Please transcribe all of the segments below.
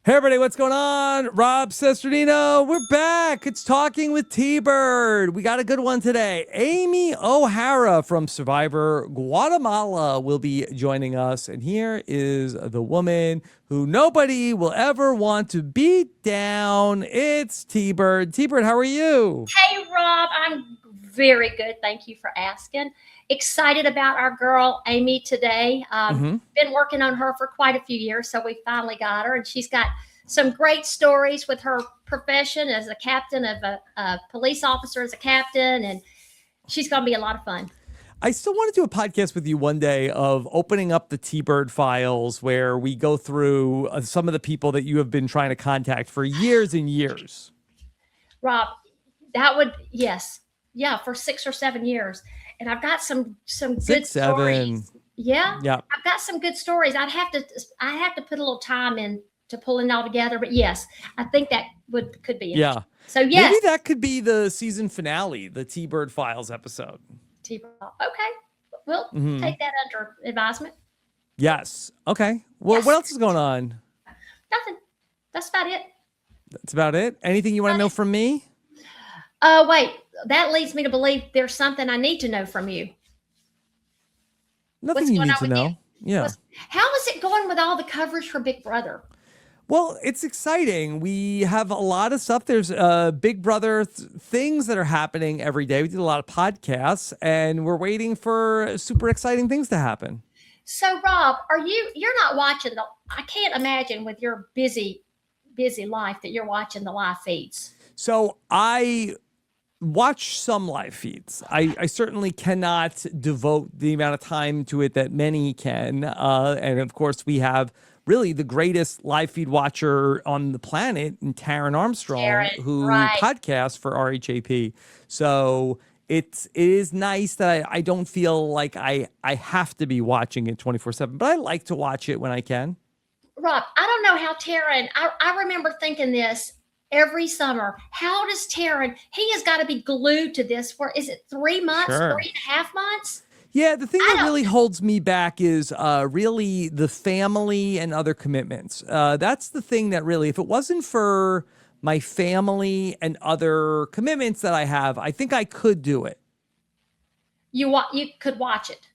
Hey everybody, what's going on? Rob Cesternino, we're back. It's Talking with T-Bird. We got a good one today. Amy O'Hara from Survivor Guatemala will be joining us. And here is the woman who nobody will ever want to beat down. It's T-Bird. T-Bird, how are you? Hey, Rob, I'm very good. Thank you for asking. Excited about our girl, Amy, today. Been working on her for quite a few years, so we finally got her. And she's got some great stories with her profession as a captain of a police officer, as a captain, and she's going to be a lot of fun. I still want to do a podcast with you one day of opening up the T-Bird files where we go through some of the people that you have been trying to contact for years and years. Rob, that would, yes. Yeah, for 6 or 7 years. And I've got some good stories. Yeah. I've got some good stories. I have to put a little time in to pulling it all together. But yes, I think that could be interesting. Yeah. So yes. Maybe that could be the season finale, the T-Bird Files episode. T-Bird. Okay. We'll take that under advisement. Yes. Okay. Well, What else is going on? Nothing. That's about it. That's about it? Anything you want to know from me? Wait. That leads me to believe there's something I need to know from you. Nothing you need to know. Yeah. How is it going with all the coverage for Big Brother? Well, it's exciting. We have a lot of stuff. There's Big Brother things that are happening every day. We do a lot of podcasts, and we're waiting for super exciting things to happen. So, Rob, you're not watching I can't imagine with your busy life that you're watching the live feeds. So I watch some live feeds. I certainly cannot devote the amount of time to it that many can. And of course, we have really the greatest live feed watcher on the planet, in Taryn Armstrong, who podcasts for RHAP. So it is nice that I don't feel like I have to be watching it 24/7, but I like to watch it when I can. Rob, I don't know how Taryn, I remember thinking this every summer. How does Taryn, he has got to be glued to this for, is it 3 months, 3.5 months? Yeah, the thing that really holds me back is really the family and other commitments. That's the thing that really, if it wasn't for my family and other commitments that I have, I think I could do it. You could watch it.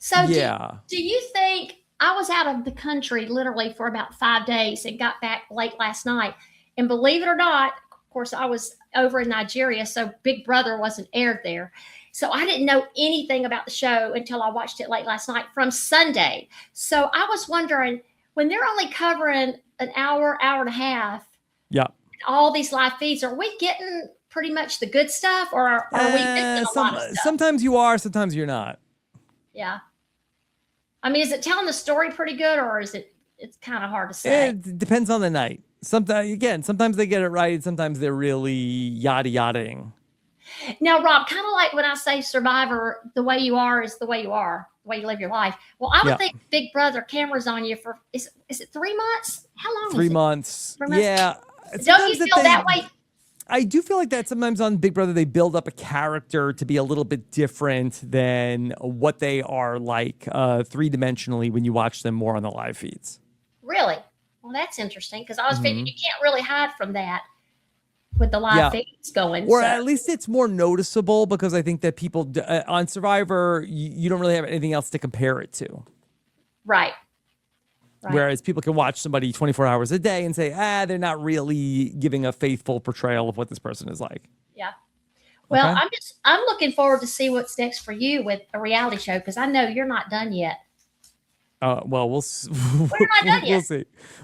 So yeah. Do you think, I was out of the country literally for about 5 days and got back late last night. And believe it or not, of course, I was over in Nigeria, so Big Brother wasn't aired there. So I didn't know anything about the show until I watched it late last night from Sunday. So I was wondering, when they're only covering an hour and a half, all these live feeds, are we getting pretty much the good stuff, or are we missing a lot of stuff? Sometimes you are, sometimes you're not. Yeah. I mean, is it telling the story pretty good, or is it's kind of hard to say? It depends on the night. Sometimes they get it right, and sometimes they're really yada-yadaing. Now, Rob, kind of like when I say Survivor, the way you are is the way you are, the way you live your life. Well, I would think Big Brother cameras on you for, is it 3 months? How long is it? 3 months. 3 months? Yeah. Don't you feel that way? I do feel like that sometimes on Big Brother, they build up a character to be a little bit different than what they are like three-dimensionally when you watch them more on the live feeds. Really? Well, that's interesting, because I was thinking you can't really hide from that with the live feeds going. Or at least it's more noticeable, because I think that people on Survivor, you don't really have anything else to compare it to. Right. Whereas people can watch somebody 24 hours a day and say, they're not really giving a faithful portrayal of what this person is like. Yeah. Well, I'm looking forward to see what's next for you with a reality show, because I know you're not done yet. Well, we'll see.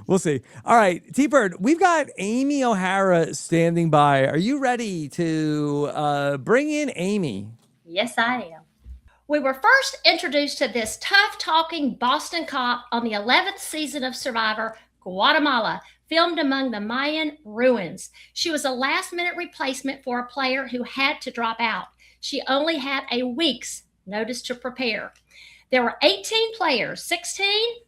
We'll see. All right, T-Bird, we've got Amy O'Hara standing by. Are you ready to bring in Amy? Yes, I am. We were first introduced to this tough-talking Boston cop on the 11th season of Survivor Guatemala, filmed among the Mayan ruins. She was a last-minute replacement for a player who had to drop out. She only had a week's notice to prepare. There were 18 players, 16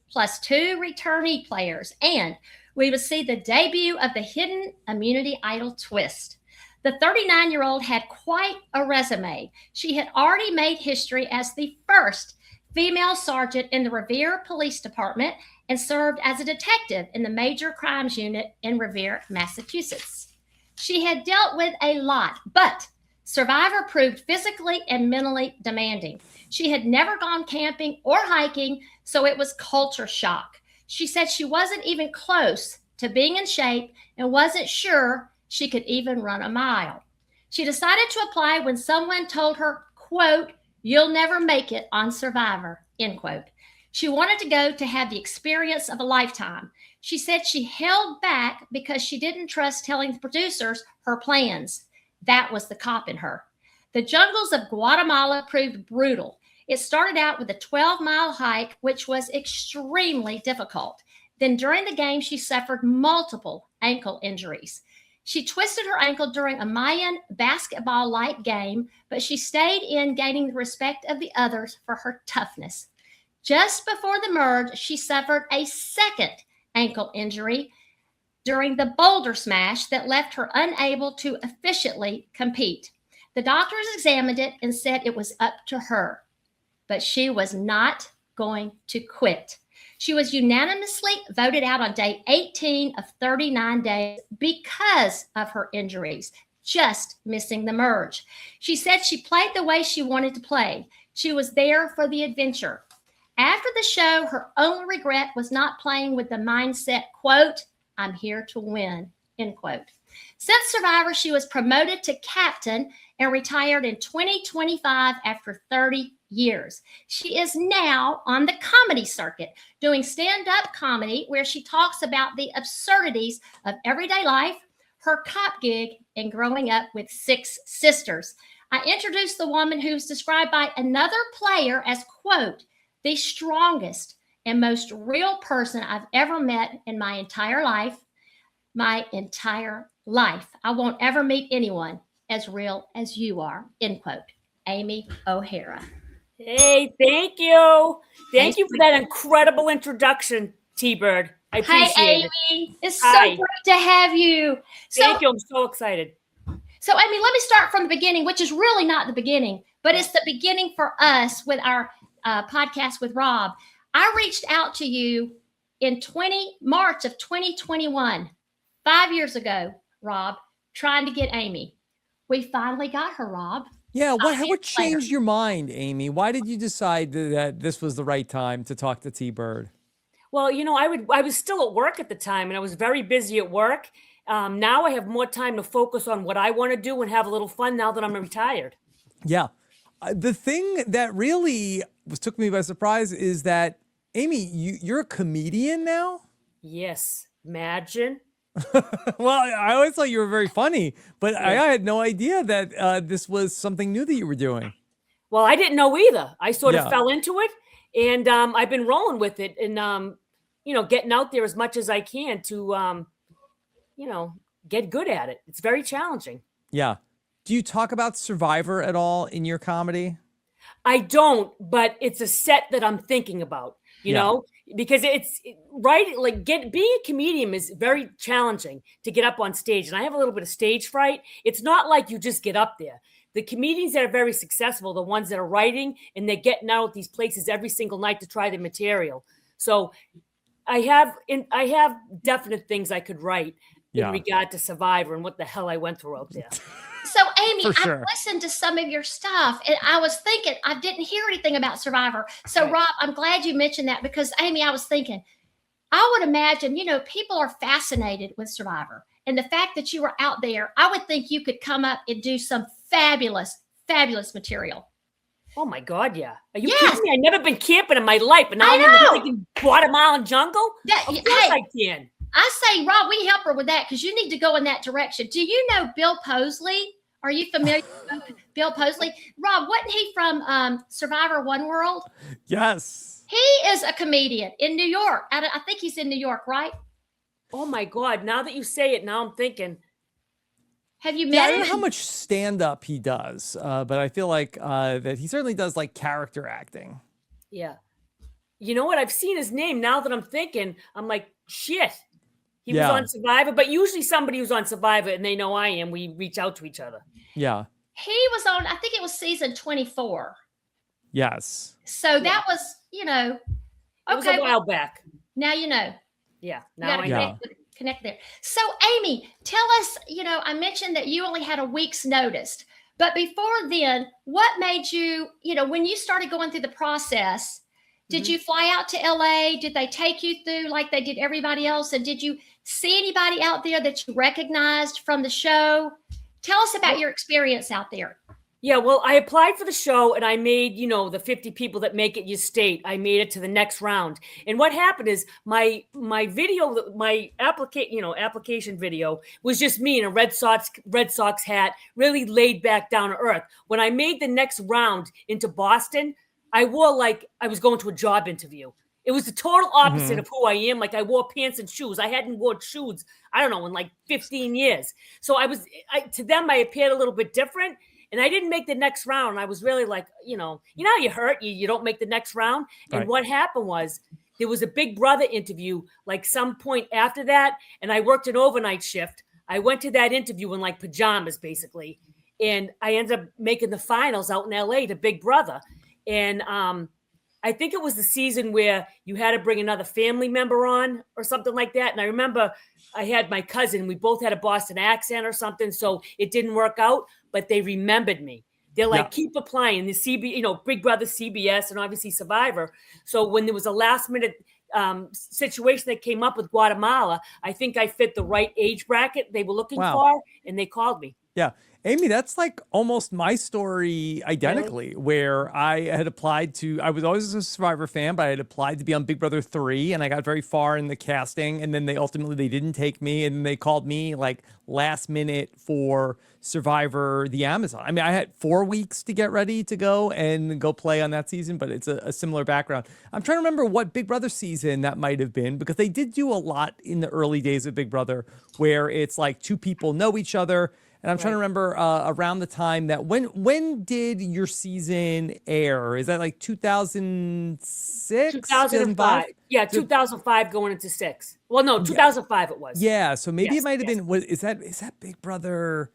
plus 2 returnee players, and we would see the debut of the hidden immunity idol twist. The 39-year-old had quite a resume. She had already made history as the first female sergeant in the Revere Police Department and served as a detective in the Major Crimes Unit in Revere, Massachusetts. She had dealt with a lot, but Survivor proved physically and mentally demanding. She had never gone camping or hiking, so it was culture shock. She said she wasn't even close to being in shape and wasn't sure she could even run a mile. She decided to apply when someone told her, quote, "You'll never make it on Survivor," end quote. She wanted to go to have the experience of a lifetime. She said she held back because she didn't trust telling the producers her plans. That was the cop in her. The jungles of Guatemala proved brutal. It started out with a 12-mile hike, which was extremely difficult. Then during the game, she suffered multiple ankle injuries. She twisted her ankle during a Mayan basketball-like game, but she stayed in, gaining the respect of the others for her toughness. Just before the merge, she suffered a second ankle injury during the boulder smash that left her unable to efficiently compete. The doctors examined it and said it was up to her, but she was not going to quit. She was unanimously voted out on day 18 of 39 days because of her injuries, just missing the merge. She said she played the way she wanted to play. She was there for the adventure. After the show, her only regret was not playing with the mindset, quote, "I'm here to win," end quote. Since Survivor, she was promoted to captain and retired in 2025 after 30 years. She is now on the comedy circuit doing stand-up comedy where she talks about the absurdities of everyday life, her cop gig, and growing up with 6 sisters. I introduced the woman who's described by another player as, quote, "the strongest and most real person I've ever met in my entire life. My entire life. I won't ever meet anyone as real as you are," end quote. Amy O'Hara. Hey, thank you. Thank you for that incredible introduction, T-Bird. I appreciate Hey, it. Amy. It's so great to have you. Thank you. I'm so excited. So, Amy, let me start from the beginning, which is really not the beginning, but it's the beginning for us with our podcast with Rob. I reached out to you in March of 2021, 5 years ago, Rob, trying to get Amy. We finally got her, Rob. Yeah, what changed your mind, Amy? Why did you decide that this was the right time to talk to T-Bird? Well, I was still at work at the time, and I was very busy at work. Now I have more time to focus on what I want to do and have a little fun now that I'm retired. Yeah. The thing that really took me by surprise is that, Amy, you're a comedian now? Yes. Imagine. Well, I always thought you were very funny, but I had no idea that this was something new that you were doing. Well, I didn't know either. I sort of fell into it, and I've been rolling with it and, getting out there as much as I can to, get good at it. It's very challenging. Yeah. Do you talk about Survivor at all in your comedy? I don't, but it's a set that I'm thinking about, you know, because it's right. Like being a comedian is very challenging to get up on stage. And I have a little bit of stage fright. It's not like you just get up there. The comedians that are very successful, the ones that are writing and they're getting out at these places every single night to try the material. So I have definite things I could write in regard to Survivor and what the hell I went through out there. So, Amy, I listened to some of your stuff, and I was thinking, I didn't hear anything about Survivor. So, Rob, I'm glad you mentioned that because, Amy, I was thinking, I would imagine, people are fascinated with Survivor. And the fact that you were out there, I would think you could come up and do some fabulous, fabulous material. Oh, my God, yeah. Are you kidding me? I've never been camping in my life, and now I'm in the freaking Guatemalan jungle? Of course I can. I say, Rob, we help her with that because you need to go in that direction. Do you know Bill Posley? Are you familiar with Bill Posley? Rob, wasn't he from Survivor One World? Yes. He is a comedian in New York. I think he's in New York, right? Oh, my God. Now that you say it, now I'm thinking. Have you met him? I don't know how much stand-up he does, but I feel like that he certainly does like character acting. Yeah. You know what? I've seen his name. Now that I'm thinking, I'm like, shit. He was on Survivor, but usually somebody who's on Survivor and they know I am, we reach out to each other. Yeah. He was on, I think it was season 24. Yes. So that was, okay. It was a while back. Now you know. Yeah. You got to connect there. So, Amy, tell us, I mentioned that you only had a week's notice. But before then, what made you, when you started going through the process, did you fly out to LA? Did they take you through like they did everybody else? And did you see anybody out there that you recognized from the show? Tell us about your experience out there. Yeah, well, I applied for the show and I made, the 50 people that make it your state. I made it to the next round. And what happened is my video, my application video was just me in a Red Sox hat, really laid back, down to earth. When I made the next round into Boston, I wore like I was going to a job interview. It was the total opposite of who I am. Like I wore pants and shoes. I hadn't worn shoes, I don't know, in like 15 years. So to them, I appeared a little bit different. And I didn't make the next round. I was really like, you hurt, you don't make the next round. And what happened was there was a Big Brother interview, like some point after that. And I worked an overnight shift. I went to that interview in like pajamas, basically. And I ended up making the finals out in LA to Big Brother. And I think it was the season where you had to bring another family member on or something like that. And I remember I had my cousin, we both had a Boston accent or something. So it didn't work out, but they remembered me. They're like, keep applying. The Big Brother, CBS, and obviously Survivor. So when there was a last minute situation that came up with Guatemala, I think I fit the right age bracket they were looking for, and they called me. Yeah. Amy, that's like almost my story identically, where I had applied to, I was always a Survivor fan, but I had applied to be on Big Brother 3 and I got very far in the casting. And then they didn't take me, and they called me like last minute for Survivor the Amazon. I mean, I had 4 weeks to get ready to go and go play on that season, but it's a similar background. I'm trying to remember what Big Brother season that might have been, because they did do a lot in the early days of Big Brother where it's like two people know each other. And I'm trying to remember around the time that when did your season air? Is that like 2006? 2005. Yeah, 2005 going into 6. Well, no, 2005 it was. Yeah, so maybe it might have been. Is that Big Brother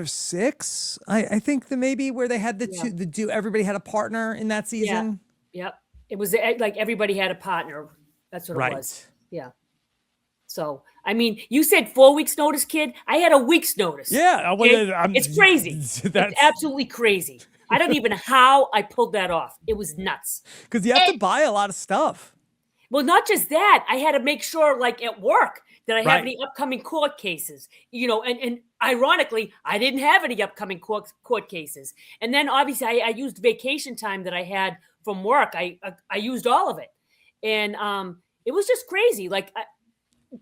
6? I think that maybe where they had everybody had a partner in that season. Yeah. Yep. It was like everybody had a partner. That's what it was. Yeah. So, I mean, you said 4 weeks notice, kid. I had a week's notice. Yeah. It's crazy. It's absolutely crazy. I don't even know how I pulled that off. It was nuts. Because you have to buy a lot of stuff. Well, not just that. I had to make sure, like at work, that I have any upcoming court cases. And ironically, I didn't have any upcoming court cases. And then obviously I used vacation time that I had from work. I used all of it. And it was just crazy. Like,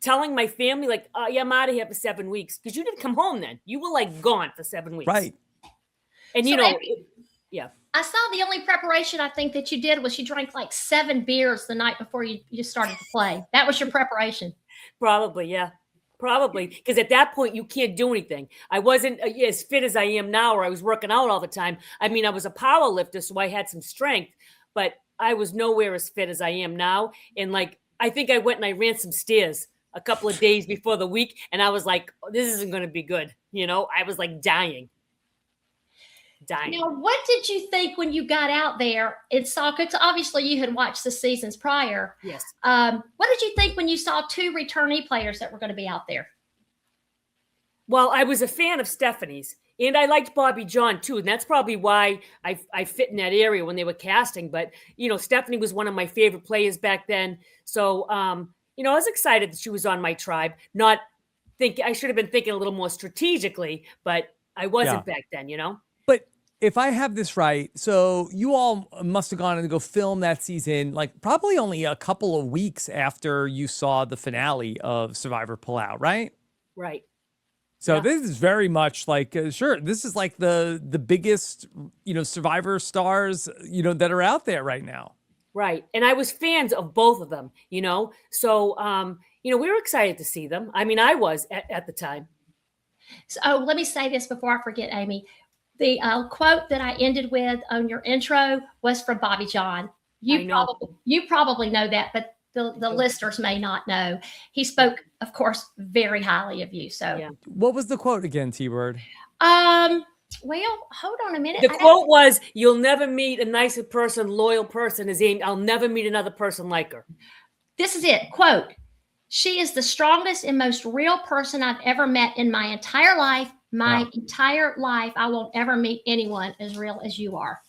telling my family, like, I'm out of here for 7 weeks, because you didn't come home then. You were like gone for 7 weeks. Right. And I saw the only preparation I think that you did was you drank like 7 beers the night before you started to play. That was your preparation. Probably, yeah. Probably. Because at that point, you can't do anything. I wasn't as fit as I am now, or I was working out all the time. I mean, I was a power lifter, so I had some strength, but I was nowhere as fit as I am now. And like, I think I went and I ran some stairs a couple of days before the week, and I was like, this isn't going to be good. I was like dying. Now, what did you think when you got out there and saw, because obviously you had watched the seasons prior. Yes. What did you think when you saw 2 returnee players that were going to be out there? Well, I was a fan of Stephanie's, and I liked Bobby John too. And that's probably why I fit in that area when they were casting. But, Stephanie was one of my favorite players back then. So, I was excited that she was on my tribe. I should have been thinking a little more strategically, but I wasn't back then, But if I have this right, so you all must have gone and go film that season, like probably only a couple of weeks after you saw the finale of Survivor Pull Out, right? Right. So this is very much like, this is like the biggest, Survivor stars, that are out there right now. Right. And I was fans of both of them, So, we were excited to see them. I mean, I was at the time. So let me say this before I forget, Amy. The quote that I ended with on your intro was from Bobby John. You probably know that, but the listeners may not know. He spoke, of course, very highly of you. So What was the quote again, T-Bird? Well, hold on a minute. The quote was, "You'll never meet a nicer person, loyal person as Amy. I'll never meet another person like her." This is it. Quote, "She is the strongest and most real person I've ever met in my entire life. My entire life, I won't ever meet anyone as real as you are."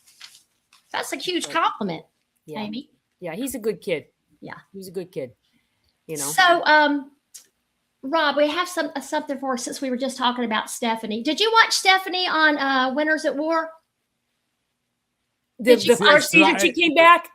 That's a huge compliment, Amy. Yeah, he's a good kid. Yeah. He's a good kid. You know. So, Rob, we have something for us since we were just talking about Stephanie. Did you watch Stephanie on Winners at War? The first season she came back?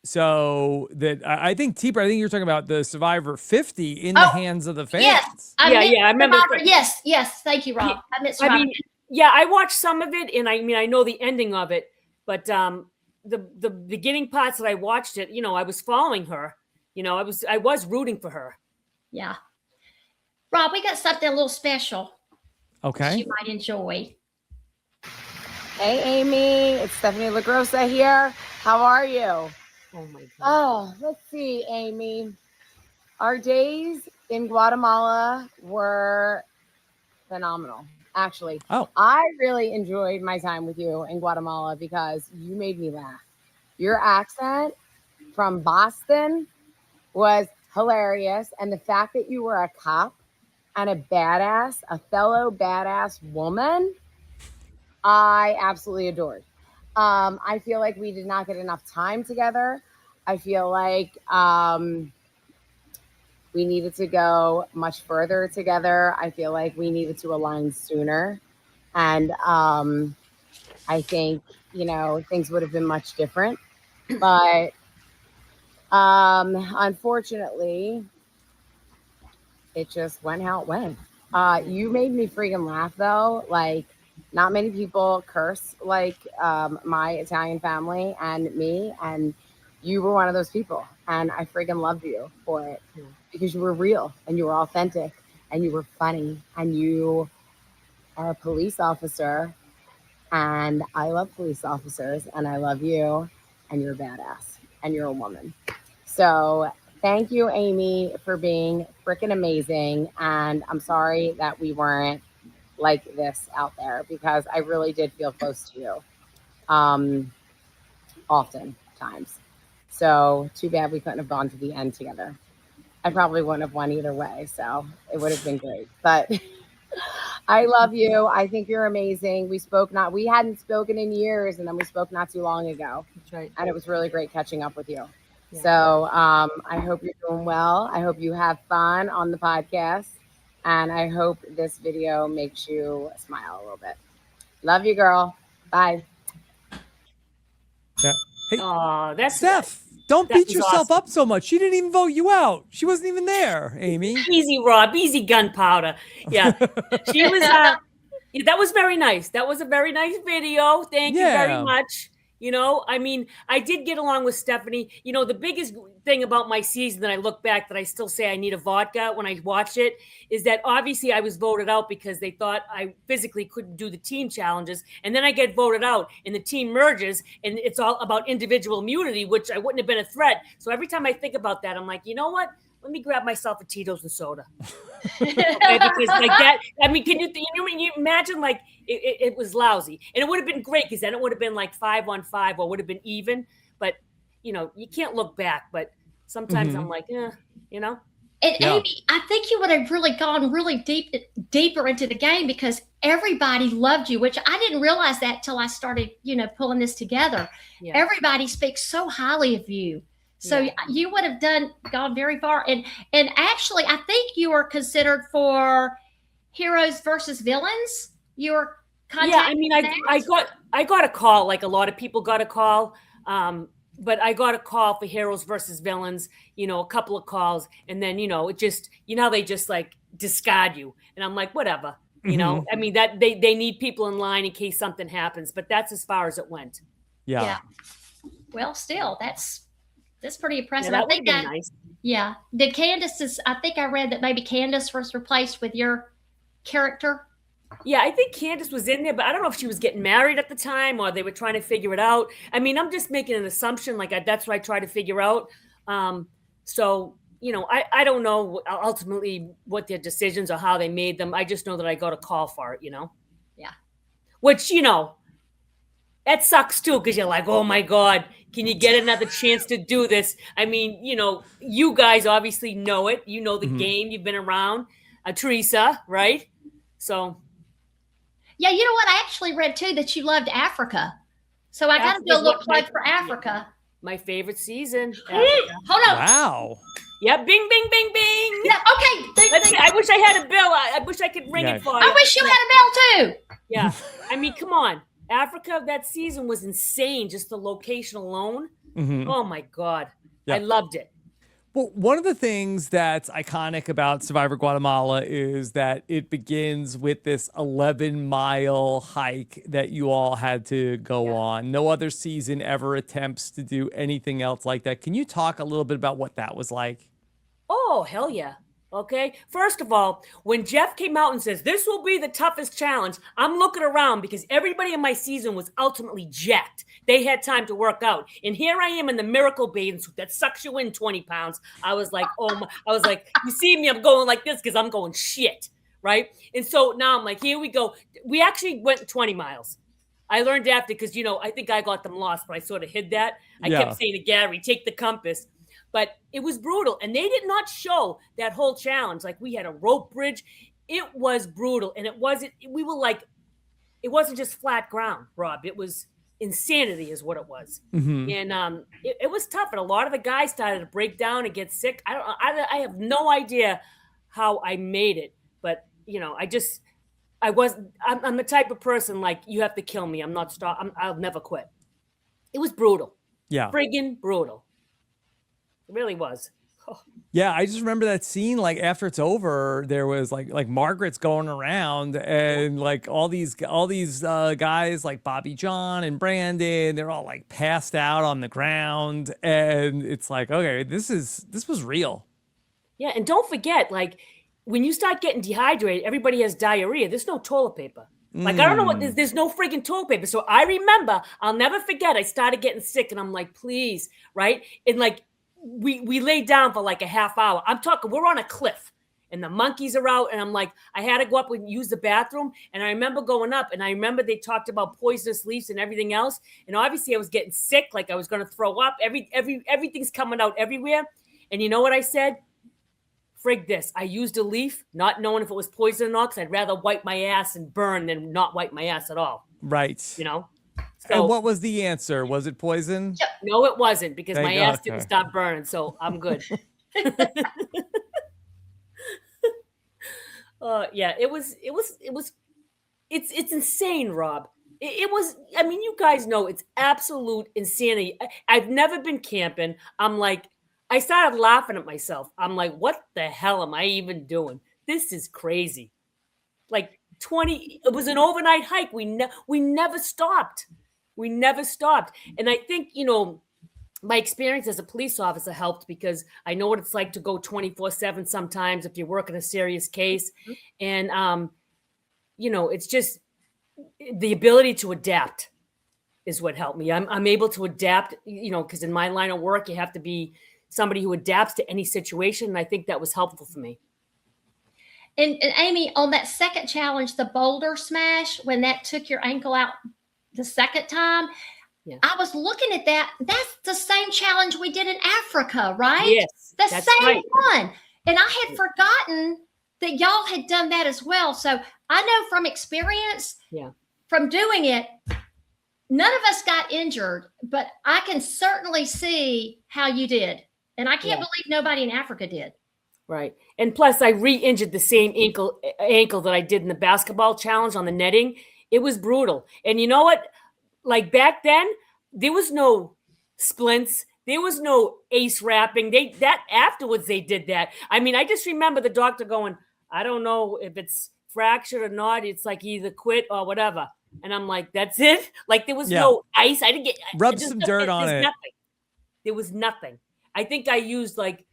So that I think T-Bird, I think you're talking about the Survivor 50 in the hands of the fans. Yes. I remember. Yes. Thank you, Rob. I meant Survivor. I mean, yeah, I watched some of it, and I mean, I know the ending of it, but the beginning parts that I watched it, you know, I was following her. You know, I was rooting for her. Yeah. Rob, we got something a little special. Okay. You might enjoy. Hey, Amy. It's Stephanie LaGrossa here. How are you? Oh, my God. Oh, let's see, Amy. Our days in Guatemala were phenomenal, actually. Oh. I really enjoyed my time with you in Guatemala because you made me laugh. Your accent from Boston was hilarious. And the fact that you were a cop and a fellow badass woman, I absolutely adored. I feel like we did not get enough time together. I feel like we needed to go much further together. I feel like we needed to align sooner. And I think, you know, things would have been much different. But unfortunately, it just went how it went. You made me freaking laugh, though. Like, not many people curse like my Italian family and me, and you were one of those people. And I freaking loved you for it because you were real and you were authentic and you were funny and you are a police officer. And I love police officers and I love you, and you're a badass and you're a woman. So thank you, Amy, for being freaking amazing. And I'm sorry that we weren't like this out there because I really did feel close to you oftentimes. So too bad we couldn't have gone to the end together. I probably wouldn't have won either way. So it would have been great. But I love you. I think you're amazing. We hadn't spoken in years, and then we spoke not too long ago. That's right. And it was really great catching up with you. Yeah. So I hope you're doing well. I hope you have fun on the podcast. And I hope this video makes you smile a little bit. Love you, girl. Bye. Yeah. Hey, That's Steph, don't beat yourself up so much. She didn't even vote you out. She wasn't even there, Amy. Easy, Rob. Easy gunpowder. Yeah. She was, that was very nice. That was a very nice video. Thank you very much. You know, I mean, I did get along with Stephanie. You know, the biggest thing about my season that I look back that I still say I need a vodka when I watch it is that obviously I was voted out because they thought I physically couldn't do the team challenges. And then I get voted out and the team merges and it's all about individual immunity, which I wouldn't have been a threat. So every time I think about that, I'm like, you know what? Let me grab myself a Tito's and soda. Okay, because like that, I mean, can you imagine like it was lousy, and it would have been great because then it would have been like 5-on-5 or would have been even. But you know, you can't look back. But sometimes I'm like, you know. And Amy, I think you would have really gone really deeper into the game because everybody loved you, which I didn't realize that till I started, you know, pulling this together. Yeah. Everybody speaks so highly of you. So you would have gone very far. And actually, I think you were considered for Heroes versus Villains. You were contacted. Yeah, I mean, I got a call, like a lot of people got a call. But I got a call for Heroes versus Villains, you know, a couple of calls. And then, you know, it just, you know, they just like discard you. And I'm like, whatever, you know, I mean, that they need people in line in case something happens. But that's as far as it went. Yeah. Well, still, that's pretty impressive. Yeah, I think that, nice. Yeah. Did Candace's, I think I read that maybe Candace was replaced with your character. Yeah, I think Candace was in there, but I don't know if she was getting married at the time or they were trying to figure it out. I mean, I'm just making an assumption, like that's what I try to figure out. So, you know, I don't know ultimately what their decisions or how they made them. I just know that I got a call for it, you know? Yeah. which, that sucks too, because you're like, oh my God, can you get another chance to do this? I mean, you guys obviously know it. You know the game. You've been around. Teresa, right? So. Yeah, you know what? I actually read too that you loved Africa. So I got to do a little plug for Africa. My favorite season. Hold on. Wow. Yeah, bing, bing, bing, bing. Yeah, okay. I wish I had a bell. I wish I could ring it for you. I wish you had a bell too. Yeah. I mean, come on. Africa, that season was insane. Just the location alone. Oh my God. I loved it. Well, one of the things that's iconic about Survivor Guatemala is that it begins with this 11-mile hike that you all had to go on. No other season ever attempts to do anything else like that. Can you talk a little bit about what that was like? Oh, hell yeah. Okay. First of all, when Jeff came out and says, this will be the toughest challenge, I'm looking around because everybody in my season was ultimately jacked. They had time to work out. And here I am in the miracle bathing suit that sucks you in 20 pounds. I was like, you see me, I'm going like this because I'm going shit. Right. And so now I'm like, here we go. We actually went 20 miles. I learned after because, I think I got them lost, but I sort of hid that. I kept saying to Gary, take the compass. But it was brutal. And they did not show that whole challenge. Like we had a rope bridge. It was brutal. And it wasn't just flat ground, Rob. It was insanity is what it was. And it was tough. And a lot of the guys started to break down and get sick. I have no idea how I made it. But, I'm the type of person like, you have to kill me. I'll never quit. It was brutal. Yeah. Friggin' brutal. It really was. Oh. Yeah, I just remember that scene. Like after it's over, there was like Margaret's going around, and like all these guys like Bobby John and Brandon, they're all like passed out on the ground, and it's like, okay, this was real. Yeah, and don't forget, like when you start getting dehydrated, everybody has diarrhea. There's no toilet paper. Like, I don't know what, there's no freaking toilet paper. So I remember, I'll never forget, I started getting sick, and I'm like, please, right? And like, we laid down for like a half hour. I'm talking, we're on a cliff and the monkeys are out. And I'm like, I had to go up and use the bathroom. And I remember going up and I remember they talked about poisonous leaves and everything else. And obviously I was getting sick. Like I was going to throw up. Everything's coming out everywhere. And you know what I said? Frig this. I used a leaf, not knowing if it was poison or not, because I'd rather wipe my ass and burn than not wipe my ass at all. Right. So, and what was the answer? Was it poison? No, it wasn't, because Thank my God. ass didn't stop burning, so I'm good. Yeah, it's insane, Rob. It was, I mean, you guys know it's absolute insanity. I've never been camping. I'm like, I started laughing at myself. I'm like, what the hell am I even doing? This is crazy. Like it was an overnight hike. We never stopped. We never stopped. And I think, my experience as a police officer helped, because I know what it's like to go 24/7 sometimes if you're working a serious case. And, it's just the ability to adapt is what helped me. I'm able to adapt, because in my line of work, you have to be somebody who adapts to any situation. And I think that was helpful for me. And Amy, on that second challenge, the boulder smash, when that took your ankle out the second time, I was looking at that. That's the same challenge we did in Africa, right? Yes, the same one. And I had forgotten that y'all had done that as well. So I know from experience, from doing it, none of us got injured, but I can certainly see how you did. And I can't believe nobody in Africa did. Right. And plus I re-injured the same ankle that I did in the basketball challenge on the netting. It was brutal. And you know what? Like back then, there was no splints. There was no ace wrapping. Afterwards they did that. I mean, I just remember the doctor going, I don't know if it's fractured or not. It's like either quit or whatever. And I'm like, that's it? Like there was no ice. I didn't get rub some dirt on it. Nothing. There was nothing. I think I used like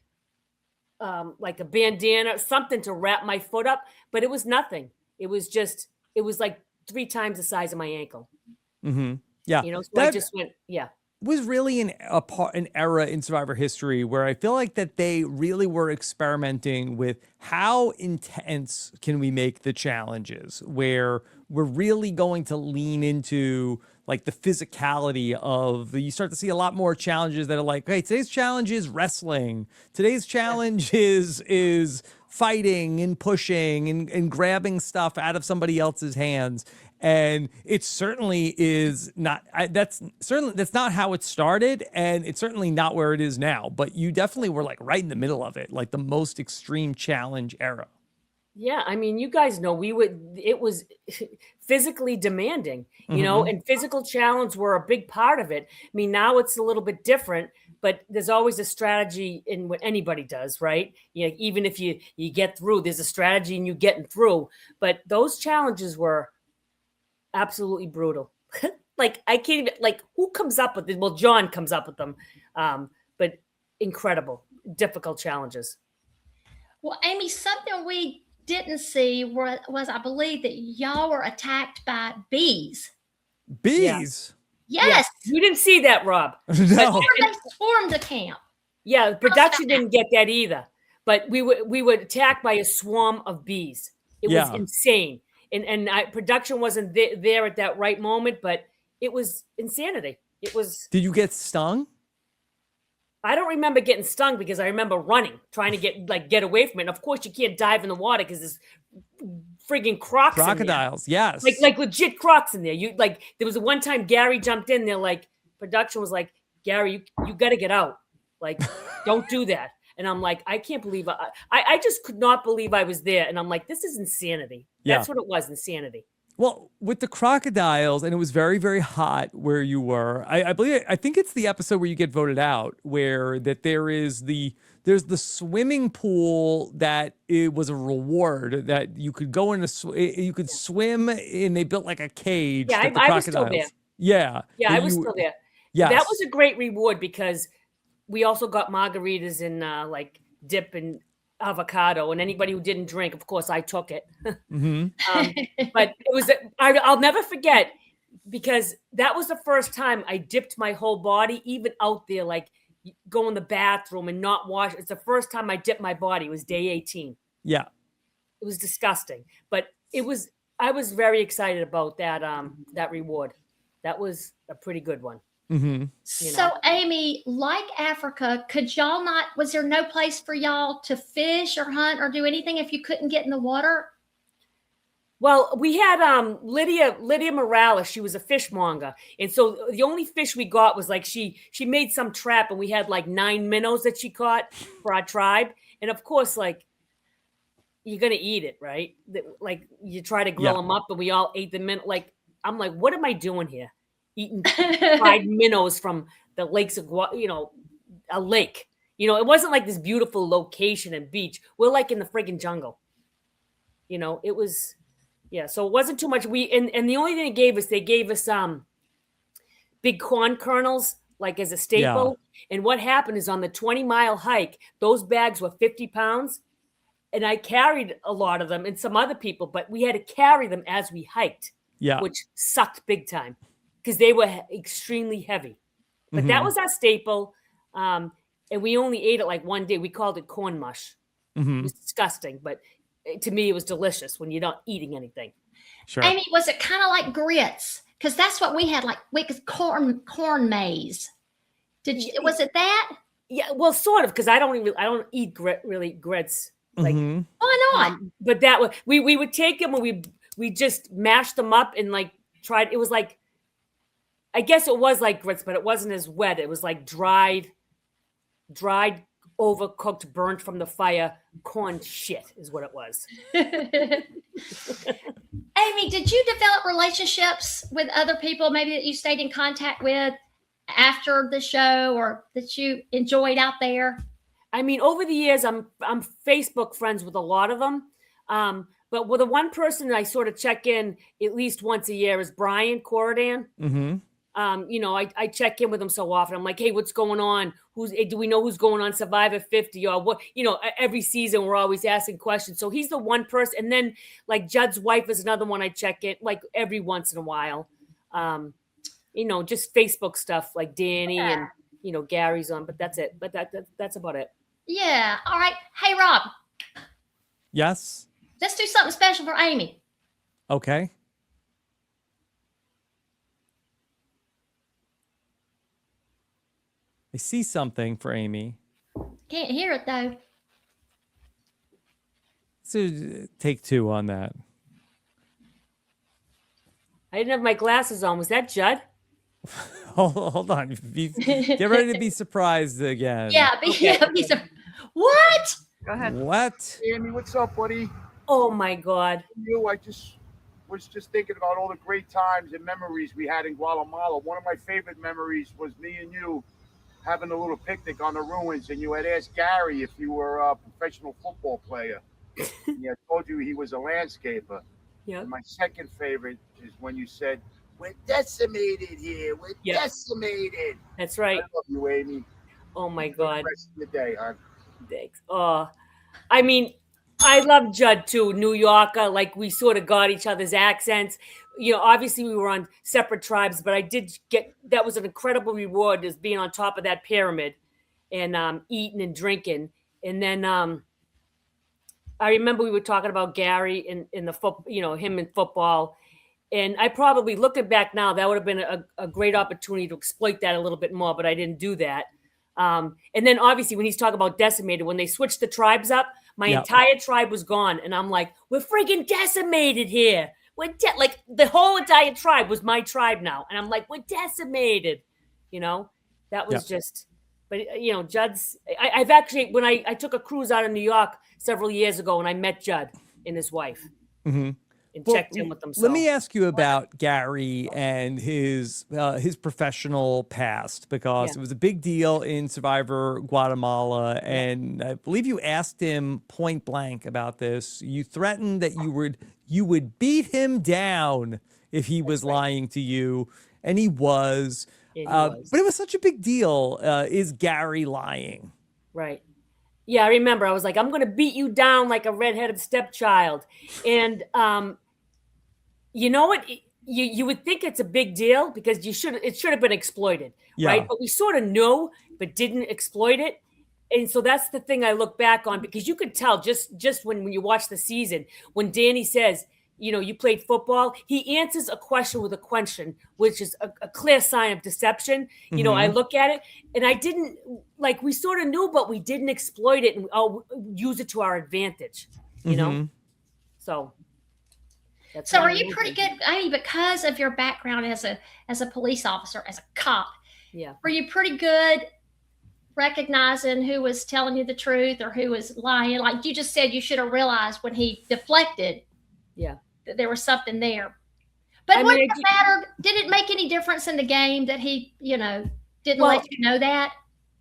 a bandana, something to wrap my foot up, but it was nothing. It was like 3 times the size of my ankle. Mm-hmm. Yeah. So I just went, was really an era in Survivor history where I feel like that they really were experimenting with how intense can we make the challenges, where we're really going to lean into like the physicality of, you start to see a lot more challenges that are like, hey, today's challenge is wrestling. Today's challenge is fighting and pushing and grabbing stuff out of somebody else's hands. And it certainly is not, that's not how it started. And it's certainly not where it is now, but you definitely were like right in the middle of it, like the most extreme challenge era. Yeah, I mean, you guys know it was physically demanding, you know, and physical challenge were a big part of it. I mean, now it's a little bit different, but there's always a strategy in what anybody does, right? You know, even if you get through, there's a strategy in you getting through. But those challenges were absolutely brutal. Like, I can't even, like, who comes up with it? Well, John comes up with them, but incredible, difficult challenges. Well, Amy, something we didn't see was I believe that y'all were attacked by bees. Bees? Yeah. Yes. You didn't see that, Rob. No. They swarmed the camp. Yeah, the production didn't get that either. But we were attacked by a swarm of bees. It was insane. And production wasn't there at that right moment, but it was insanity. It was. Did you get stung? I don't remember getting stung because I remember running, trying to get away from it. And of course, you can't dive in the water because there's frigging crocodiles. Yes, like legit crocs in there. You like there was one time Gary jumped in there. Like production was like, Gary, you got to get out. Like, don't do that. And I'm like, I can't believe I just could not believe I was there. And I'm like, this is insanity. That's what it was, insanity. Well, with the crocodiles, and it was very, very hot where you were. I think it's the episode where you get voted out, where that there's the swimming pool that it was a reward that you could go you could swim, and they built like a cage. Yeah, I was still there. Yeah, I was still there. Yeah, that was a great reward because we also got margaritas and like dip and avocado, and anybody who didn't drink, of course, I took it. But it was, I'll never forget because that was the first time I dipped my whole body, even out there, like go in the bathroom and not wash. It's the first time I dipped my body. It was day 18. Yeah. It was disgusting, but I was very excited about that, that reward. That was a pretty good one. So Amy, like Africa, was there no place for y'all to fish or hunt or do anything if you couldn't get in the water? Well, we had Lydia Morales. She was a fishmonger, and so the only fish we got was like she made some trap, and we had like 9 minnows that she caught for our tribe. And of course, like you're gonna eat it, right? Like you try to grill them up, and we all ate the minnow. Like I'm like, what am I doing here? Eating fried minnows from the lakes of, a lake. You know, it wasn't like this beautiful location and beach. We're like in the friggin' jungle. You know, it was, so it wasn't too much. And the only thing they gave us big corn kernels, like as a staple. Yeah. And what happened is on the 20-mile hike, those bags were 50 pounds. And I carried a lot of them and some other people, but we had to carry them as we hiked, which sucked big time. Because they were extremely heavy. But that was our staple. And we only ate it like one day. We called it corn mush. It was disgusting. But to me, it was delicious when you're not eating anything. Sure. Amy, was it kind of like grits? Because that's what we had, like corn maize. Was it that? Yeah, well, sort of. Because I don't eat grits. Like, why not? But that was we would take them and we just mashed them up and like tried. It was like, I guess it was like grits, but it wasn't as wet. It was like dried, overcooked, burnt from the fire corn shit is what it was. Amy, did you develop relationships with other people maybe that you stayed in contact with after the show or that you enjoyed out there? I mean, over the years, I'm Facebook friends with a lot of them. But with the one person that I sort of check in at least once a year is Brian Corridan. I check in with him so often. I'm like, hey, what's going on? Do we know who's going on Survivor 50 or what? Every season we're always asking questions. So he's the one person. And then like Judd's wife is another one I check in like every once in a while. Just Facebook stuff like Danny and, Gary's on, but that's it. But that's about it. Yeah. All right. Hey, Rob. Yes. Let's do something special for Amy. Okay. I see something for Amy. Can't hear it though. So take 2 on that. I didn't have my glasses on. Was that Judd? Hold on. Get ready to be surprised again. Yeah, what? Go ahead. What? Hey, Andy, what's up, buddy? Oh my God. I just was just thinking about all the great times and memories we had in Guatemala. One of my favorite memories was me and you having a little picnic on the ruins, and you had asked Gary if you were a professional football player. He had told you he was a landscaper. Yeah. And my second favorite is when you said, "We're decimated here. We're decimated." That's right. I love you, Amy. Oh my God. Rest of the day, hon. Thanks. Oh, I mean, I love Judd too, New Yorker. Like we sort of got each other's accents. Obviously we were on separate tribes, but I did that was an incredible reward, is being on top of that pyramid and eating and drinking. And then I remember we were talking about Gary in the football, him in football. And I probably, looking back now, that would have been a great opportunity to exploit that a little bit more, but I didn't do that. And then obviously when he's talking about decimated, when they switched the tribes up, my entire tribe was gone. And I'm like, we're freaking decimated here. Like the whole entire tribe was my tribe now. And I'm like, we're decimated, that was just, but Judd's, I've actually, when I took a cruise out of New York several years ago, and I met Judd and his wife. Mm-hmm. And checked in with them. Let me ask you about Gary and his professional past, because it was a big deal in Survivor Guatemala, and I believe you asked him point blank about this. You threatened that you would beat him down if he was lying to you, and he was. But it was such a big deal. Is Gary lying? Right. Yeah, I remember. I was like, I'm going to beat you down like a redheaded stepchild, and you know what? You would think it's a big deal because it should have been exploited, right? But we sort of knew, but didn't exploit it. And so that's the thing I look back on, because you could tell just when you watch the season, when Danny says, you played football, he answers a question with a question, which is a clear sign of deception. I look at it and I didn't, like, we sort of knew, but we didn't exploit it and use it to our advantage, So. So are you pretty good? I mean, because of your background as a police officer, as a cop, were you pretty good recognizing who was telling you the truth or who was lying? Like you just said, you should have realized when he deflected, that there was something there. But what mattered? Did it make any difference in the game that he, didn't let you know that?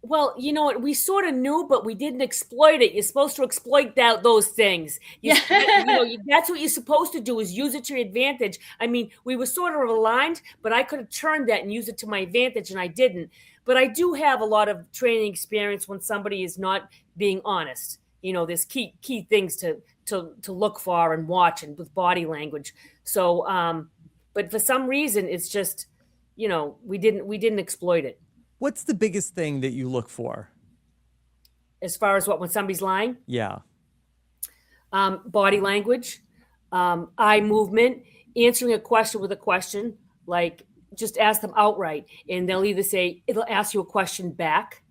Well, you know what? We sort of knew, but we didn't exploit it. You're supposed to exploit those things. That's what you're supposed to do, is use it to your advantage. I mean, we were sort of aligned, but I could have turned that and used it to my advantage, and I didn't. But I do have a lot of training experience when somebody is not being honest. There's key things to look for and watch, and with body language. So, but for some reason, it's just, we didn't exploit it. What's the biggest thing that you look for? As far as when somebody's lying? Yeah. Body language, eye movement, answering a question with a question, like just ask them outright. And they'll either say, it'll ask you a question back.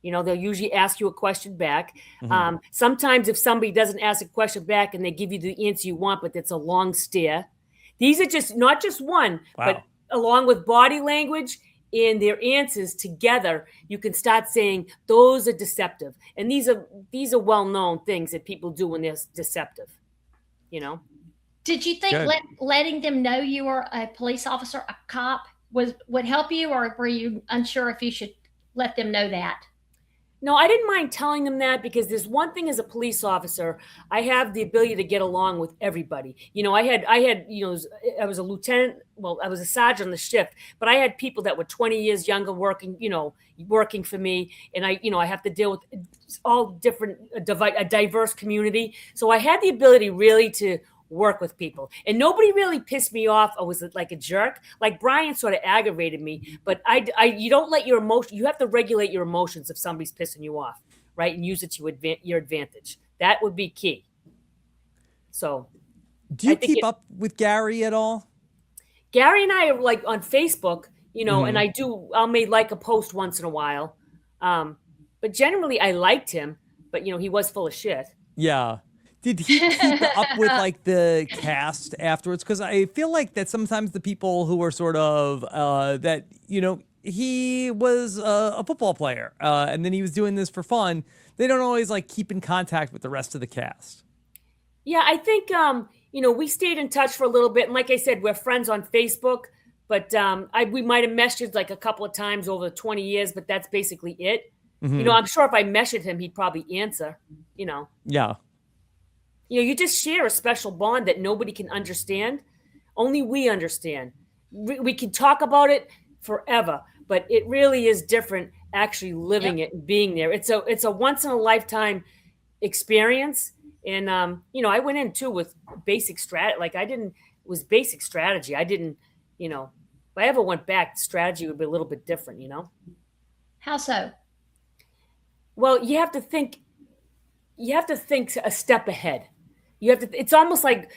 They'll usually ask you a question back. Mm-hmm. Sometimes if somebody doesn't ask a question back and they give you the answer you want, but it's a long stare. These are not just one, but along with body language and their answers together, you can start saying those are deceptive. And these are well-known things that people do when they're deceptive, Did you think letting them know you were a police officer, a cop, would help you, or were you unsure if you should let them know that? No, I didn't mind telling them that, because there's one thing as a police officer, I have the ability to get along with everybody. I was a lieutenant. Well, I was a sergeant on the shift, but I had people that were 20 years younger working for me. And I have to deal with all different, a diverse community. So I had the ability really to work with people, and nobody really pissed me off or was like a jerk. Like Brian sort of aggravated me, but you don't let your emotion, you have to regulate your emotions if somebody's pissing you off, right? And use it to your advantage. That would be key. So do you keep up with Gary at all? Gary and I are like on Facebook, and I'll make like a post once in a while. But generally, I liked him. But he was full of shit. Yeah. Did he keep up with like the cast afterwards? Because I feel like that sometimes the people who are sort of that he was a football player and then he was doing this for fun. They don't always like keep in contact with the rest of the cast. Yeah, I think we stayed in touch for a little bit, and like I said, we're friends on Facebook. But we might have messaged like a couple of times over 20 years, but that's basically it. Mm-hmm. I'm sure if I messaged him, he'd probably answer. Yeah. You just share a special bond that nobody can understand. Only we understand. We can talk about it forever, but it really is different actually living it and being there. It's a once in a lifetime experience. And I went in too with basic strategy. Like it was basic strategy. I didn't, if I ever went back, strategy would be a little bit different, How so? Well, you have to think a step ahead. It's almost like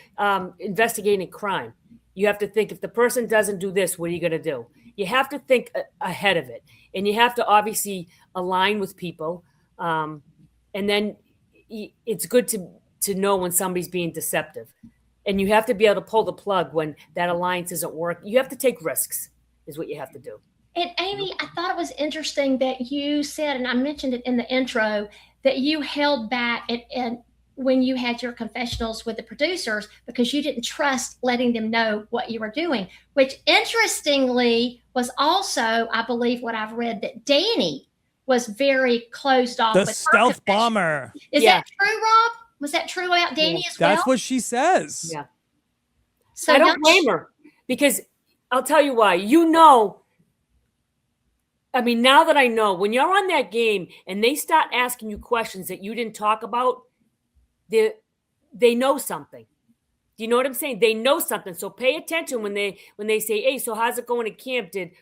investigating crime. You have to think, if the person doesn't do this, what are you going to do? You have to think ahead of it. And you have to obviously align with people. And then it's good to know when somebody's being deceptive. And you have to be able to pull the plug when that alliance isn't working. You have to take risks is what you have to do. And Amy, I thought it was interesting that you said, and I mentioned it in the intro, that you held back and when you had your confessionals with the producers because you didn't trust letting them know what you were doing, which interestingly was also, I believe what I've read, that Danny was very closed off. The with stealth bomber. Is that true, Rob? Was that true about Danny as well? That's what she says. Yeah. So I don't blame her, because I'll tell you why. Now that I know, when you're on that game and they start asking you questions that you didn't talk about, they know something. Do you know what I'm saying? They know something. So pay attention when they say, "Hey, so how's it going at camp? Did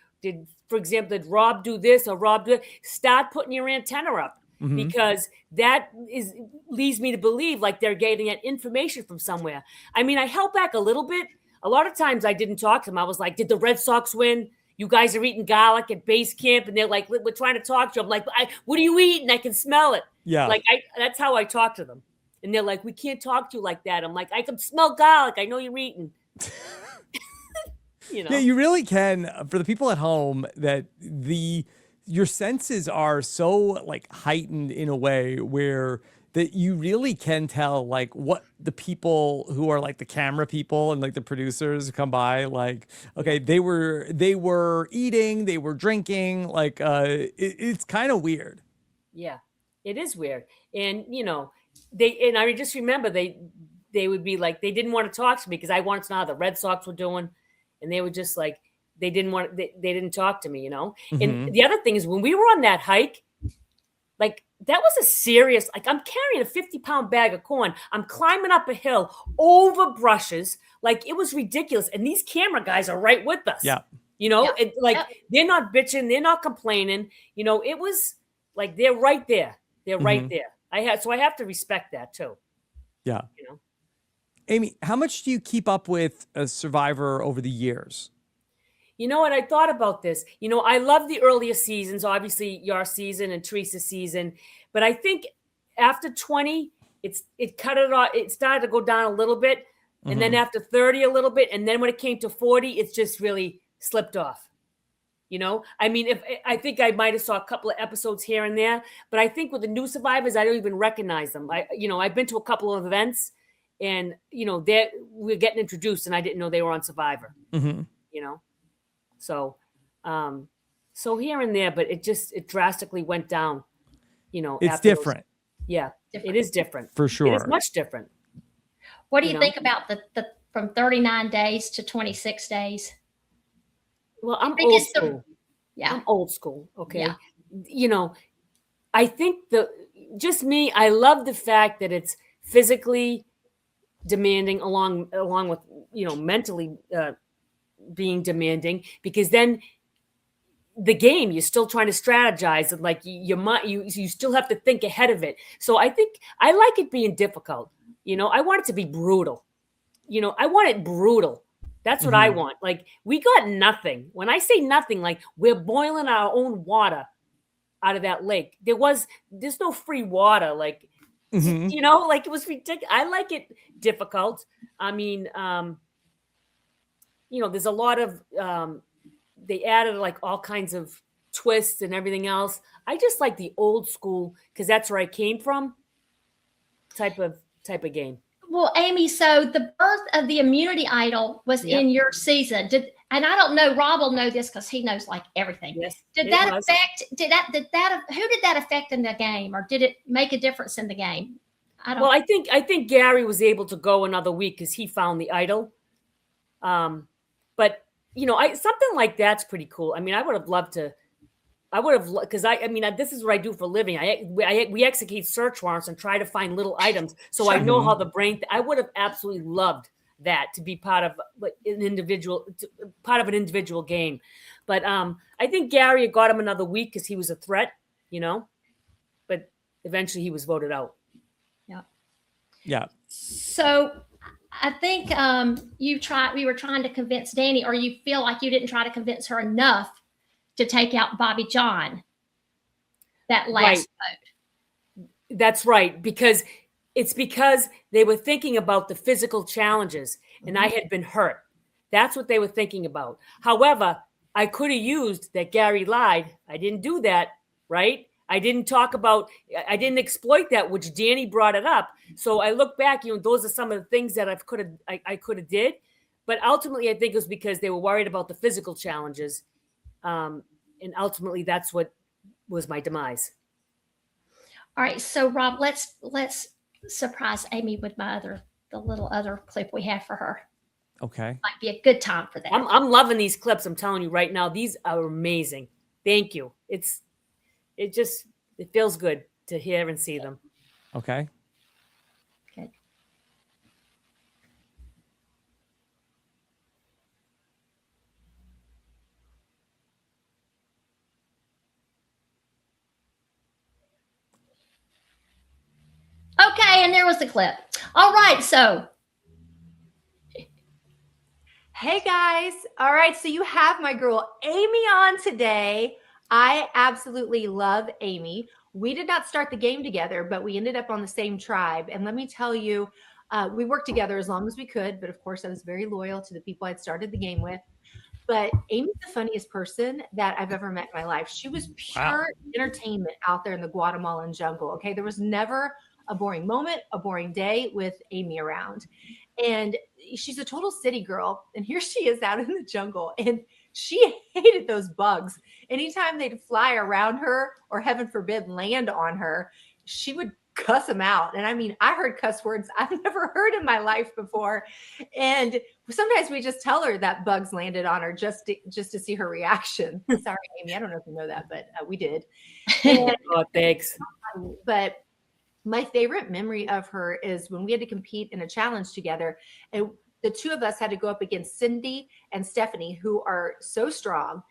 for example, did Rob do this or Rob do it?" Start putting your antenna up, because that leads me to believe like they're getting that information from somewhere. I held back a little bit. A lot of times I didn't talk to them. I was like, "Did the Red Sox win? You guys are eating garlic at base camp," and they're like, "We're trying to talk to you." I'm like, "What are you eating? I can smell it." Yeah. That's how I talk to them. And they're like, "We can't talk to you like that." I'm like, "I can smell garlic. I know you're eating." Yeah, you really can. For the people at home, that your senses are so like heightened in a way where that you really can tell like what the people who are like the camera people and like the producers who come by, like, okay, they were eating, they were drinking, like it's kind of weird. Yeah, it is weird. And I just remember they would be like, they didn't want to talk to me because I wanted to know how the Red Sox were doing, and they were just like, they didn't talk to me, And the other thing is, when we were on that hike, like that was a serious, like I'm carrying a 50-pound bag of corn. I'm climbing up a hill over brushes. Like it was ridiculous. And these camera guys are right with us. Yeah. They're not bitching. They're not complaining. It was like, they're right there. They're right there. I have to respect that too. Yeah. Amy, how much do you keep up with a Survivor over the years? You know what? I thought about this. I love the earlier seasons, obviously your season and Teresa's season. But I think after 20, it cut it off. It started to go down a little bit. And then after 30, a little bit. And then when it came to 40, it's just really slipped off. I think I might have saw a couple of episodes here and there. But I think with the new Survivors, I don't even recognize them. I've been to a couple of events and, we're getting introduced and I didn't know they were on Survivor, So, so here and there, but it drastically went down, It's different. It is different. For sure. It is much different. What do you think about the from 39 days to 26 days? Well, I'm old school. Yeah. I'm old school. Okay. Yeah. I think just me, I love the fact that it's physically demanding along with, mentally, being demanding, because then the game, you're still trying to strategize and like you still have to think ahead of it. So I think I like it being difficult. I want it to be brutal. I want it brutal. That's what I want. Like we got nothing. When I say nothing, like we're boiling our own water out of that lake. There's no free water. Like, Mhm. like it was ridiculous. I like it difficult. I mean, there's a lot of, they added like all kinds of twists and everything else. I just like the old school, because that's where I came from, type of game. Well, Amy, so the birth of the immunity idol was in your season. And I don't know, Rob will know this because he knows like everything. Yes. Did that affect? Who did that affect in the game, or did it make a difference in the game? Well, I think Gary was able to go another week because he found the idol. But something like that's pretty cool. I mean, I would have loved to. Because this is what I do for a living. We execute search warrants and try to find little items. So I know how the brain. I would have absolutely loved that to be part of an individual game. But I think Gary got him another week because he was a threat, But eventually he was voted out. Yeah. So I think we were trying to convince Danny, or you feel like you didn't try to convince her enough to take out Bobby John that last vote. That's right, because they were thinking about the physical challenges, and I had been hurt. That's what they were thinking about. However, I could have used that Gary lied. I didn't do that, right? I didn't exploit that, which Danny brought it up. So I look back, those are some of the things that I could have did. But ultimately, I think it was because they were worried about the physical challenges. And ultimately, that's what was my demise. All right. So Rob, let's surprise Amy with the little other clip we have for her. Okay. Might be a good time for that. I'm loving these clips. I'm telling you right now, these are amazing. Thank you. It feels good to hear and see them. Okay. Good. Okay, and there was the clip. All right, so. Hey guys. All right, so you have my girl Amy on today. I absolutely love Amy. We did not start the game together, but we ended up on the same tribe. And let me tell you, we worked together as long as we could. But of course, I was very loyal to the people I'd started the game with. But Amy's the funniest person that I've ever met in my life. She was pure entertainment out there in the Guatemalan jungle. Okay, there was never a boring moment, a boring day with Amy around. And she's a total city girl. And here she is out in the jungle. And she hated those bugs. Anytime they'd fly around her, or heaven forbid, land on her, she would cuss them out. And I mean, I heard cuss words I've never heard in my life before. And sometimes we just tell her that bugs landed on her just to see her reaction. Sorry, Amy, I don't know if you know that, but we did. And, Thanks. But my favorite memory of her is when we had to compete in a challenge together, and the two of us had to go up against Cindy and Stephanie, who are so strong.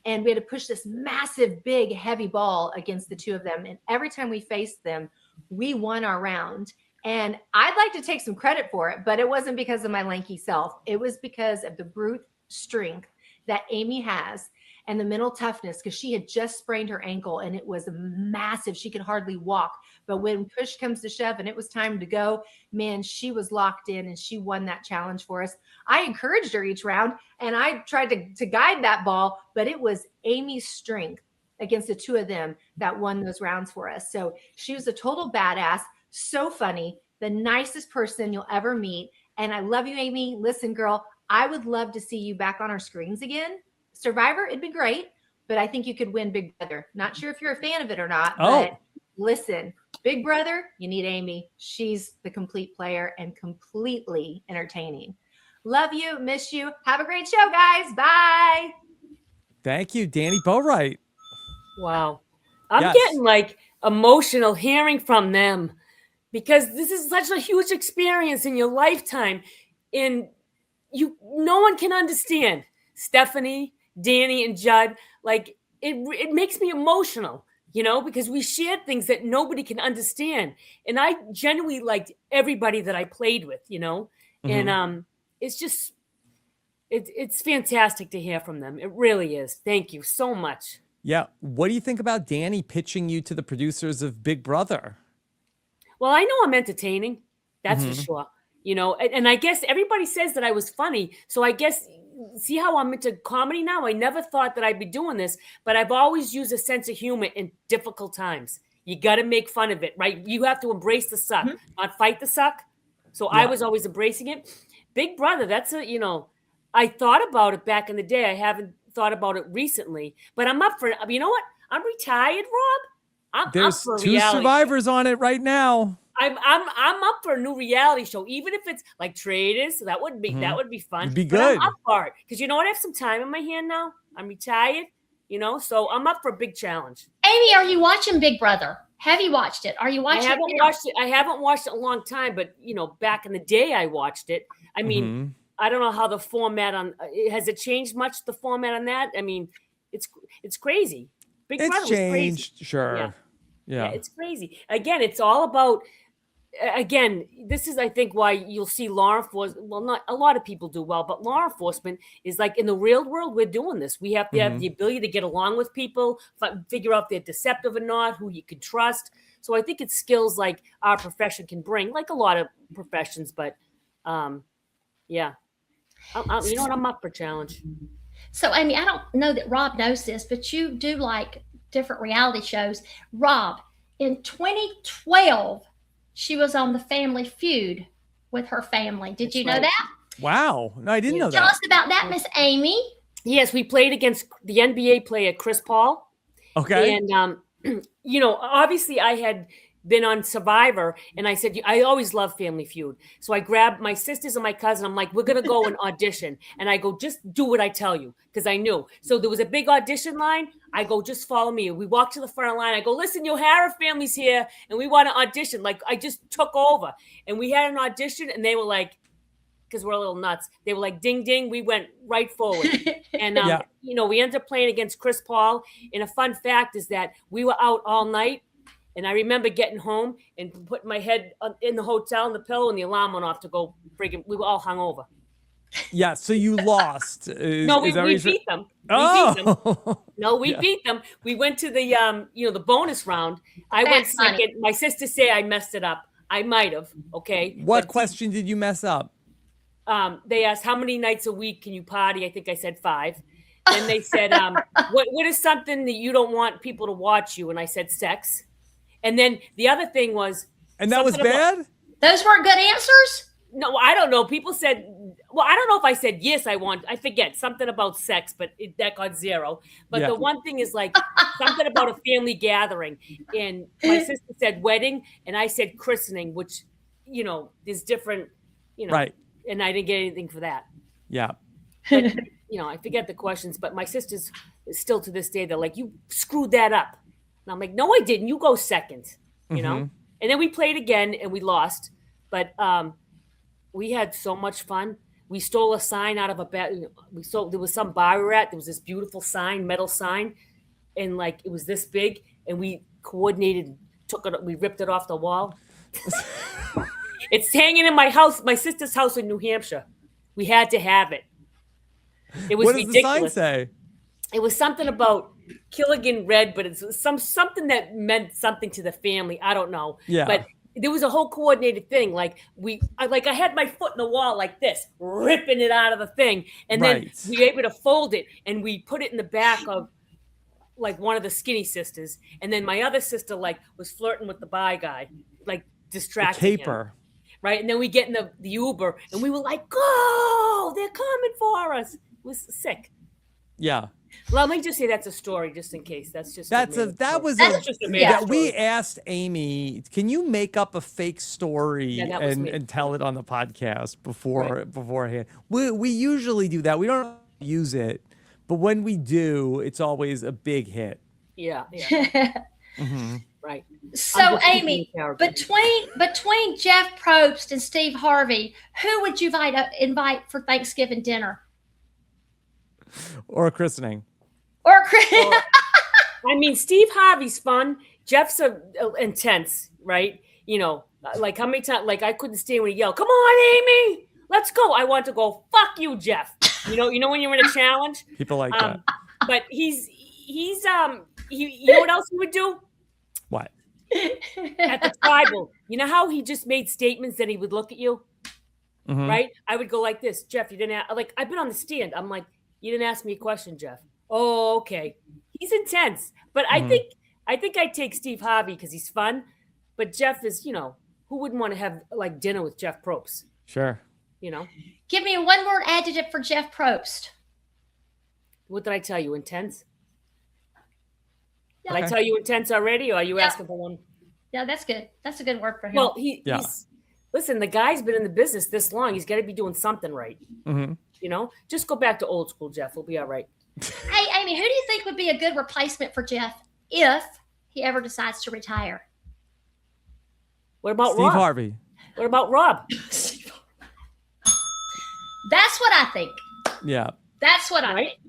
And we had to push this massive, big, heavy ball against the two of them. And every time we faced them, we won our round. And I'd like to take some credit for it, but it wasn't because of my lanky self. It was because of the brute strength that Amy has and the mental toughness, because she had just sprained her ankle and it was massive. She could hardly walk. But when push comes to shove and it was time to go, man, she was locked in and she won that challenge for us. I encouraged her each round and I tried to guide that ball, but it was Amy's strength against the two of them that won those rounds for us. So she was a total badass, so funny, the nicest person you'll ever meet. And I love you, Amy. Listen, girl, I would love to see you back on our screens again. Survivor, it'd be great, but I think you could win Big Brother. Not sure if you're a fan of it or not, but listen, Big Brother, you need Amy. She's the complete player and completely entertaining. Love you, miss you. Have a great show, guys. Bye. Thank you, Danny Bowright. Wow. I'm getting like emotional hearing from them, because this is such a huge experience in your lifetime. And no one can understand. Stephanie, Danny, and Judd, like it makes me emotional, because we shared things that nobody can understand. And I genuinely liked everybody that I played with, and it's just, it's fantastic to hear from them. It really is. Thank you so much. Yeah. What do you think about Danny pitching you to the producers of Big Brother? Well, I know I'm entertaining. That's for sure. You know, and I guess everybody says that I was funny. So I guess, see how I'm into comedy now? I never thought that I'd be doing this, but I've always used a sense of humor in difficult times. You got to make fun of it, right? You have to embrace the suck, not fight the suck. So I was always embracing it. Big Brother, that's I thought about it back in the day. I haven't thought about it recently, but I'm up for it. You know what? I'm retired, Rob. There's up for 2 survivors on it right now. I'm up for a new reality show, even if it's like Traders. That would be fun. It'd be But good. I'm up for it because you know what? I have some time in my hand now. I'm retired, so I'm up for a big challenge. Amy, are you watching Big Brother? Have you watched it? Are you watching I haven't watched it in a long time, but back in the day I watched it. I mean, I don't know how the format has it changed much, the format on that? I mean, it's crazy. Big Brother was crazy. Changed, sure. Yeah, it's crazy. Again, it's all about. Again, this is, I think, why you'll see law enforcement. Well, not a lot of people do well, but law enforcement is like in the real world. We're doing this. We have to have the ability to get along with people, figure out if they're deceptive or not, who you can trust. So I think it's skills like our profession can bring, like a lot of professions. But yeah, you know what? I'm up for challenge. So, Amy, I don't know that Rob knows this, but you do like different reality shows. Rob, in 2012. She was on the Family Feud with her family. Did you know that? Wow. No, I didn't know that. Tell us about that, Miss Amy. Yes, we played against the NBA player, Chris Paul. Okay. And, obviously I had been on Survivor, and I said, I always love Family Feud. So I grabbed my sisters and my cousin. I'm like, we're going to go and audition. And I go, just do what I tell you, because I knew. So there was a big audition line. I go, just follow me. We walked to the front line. I go, listen, your O'Hara family's here, and we want to audition. Like, I just took over. And we had an audition, and they were like, because we're a little nuts, they were like, ding, ding. We went right forward. And, we ended up playing against Chris Paul. And a fun fact is that we were out all night. And I remember getting home and putting my head in the hotel in the pillow, and the alarm went off to go friggin'. We were all hungover. Yeah, so you lost. No, we beat them. We beat them. We went to the bonus round. I went second. My sisters say I messed it up. I might have. Okay. What question did you mess up? They asked, how many nights a week can you party? I think I said 5. And they said, what is something that you don't want people to watch you? And I said sex. And then the other thing was, and that was bad? Those weren't good answers? No, I don't know. People said, well, I don't know if I said, yes, I forget something about sex, but that got 0. But the one thing is like something about a family gathering. And my sister said wedding, and I said christening, which, is different, right. And I didn't get anything for that. Yeah. But, I forget the questions, but my sisters still to this day, they're like, you screwed that up. And I'm like, no, I didn't. You go second, know? And then we played again and we lost. But we had so much fun. We stole a sign out of a bed. There was some bar we were at. There was this beautiful sign, metal sign. And like, it was this big. And we coordinated, we ripped it off the wall. It's hanging in my house, my sister's house in New Hampshire. We had to have it. It was ridiculous. What does the sign say? It was something about Killigan Red, but it's something that meant something to the family. I don't know. Yeah. But there was a whole coordinated thing. Like I had my foot in the wall like this, ripping it out of the thing. And then we were able to fold it and we put it in the back of like one of the skinny sisters. And then my other sister like was flirting with the bi guy, like distracting him. Right. And then we get in the Uber and we were like, go, they're coming for us. It was sick. Yeah. Let me just say that's a story, just in case. We asked Amy, can you make up a fake story and tell it on the podcast beforehand? We usually do that. We don't use it, but when we do, it's always a big hit. Yeah. Right. So, Amy, between Jeff Probst and Steve Harvey, who would you invite for Thanksgiving dinner? Or a christening. I mean, Steve Harvey's fun. Jeff's intense, right? Like how many times, like I couldn't stand when he yelled, "Come on, Amy, let's go." I want to go, fuck you, Jeff. You know when you're in a challenge. People like that. But he's he's you know what else he would do? What? At the tribal, you know how he just made statements that he would look at you, right? I would go like this, Jeff. You didn't like. I've been on the stand. I'm like, you didn't ask me a question, Jeff. Oh, okay. He's intense, but I think I'd take Steve Harvey because he's fun. But Jeff is, who wouldn't want to have like dinner with Jeff Probst? Sure. Give me a one-word adjective for Jeff Probst. What did I tell you? Intense? Yeah. Did I tell you intense already, or are you asking for one? Yeah, that's good. That's a good word for him. Well, listen, the guy's been in the business this long. He's got to be doing something right. Just go back to old school, Jeff. We'll be all right. Hey, Amy, who do you think would be a good replacement for Jeff if he ever decides to retire? What about Steve Rob? Harvey. What about Rob? That's what I think. Yeah. That's what I think.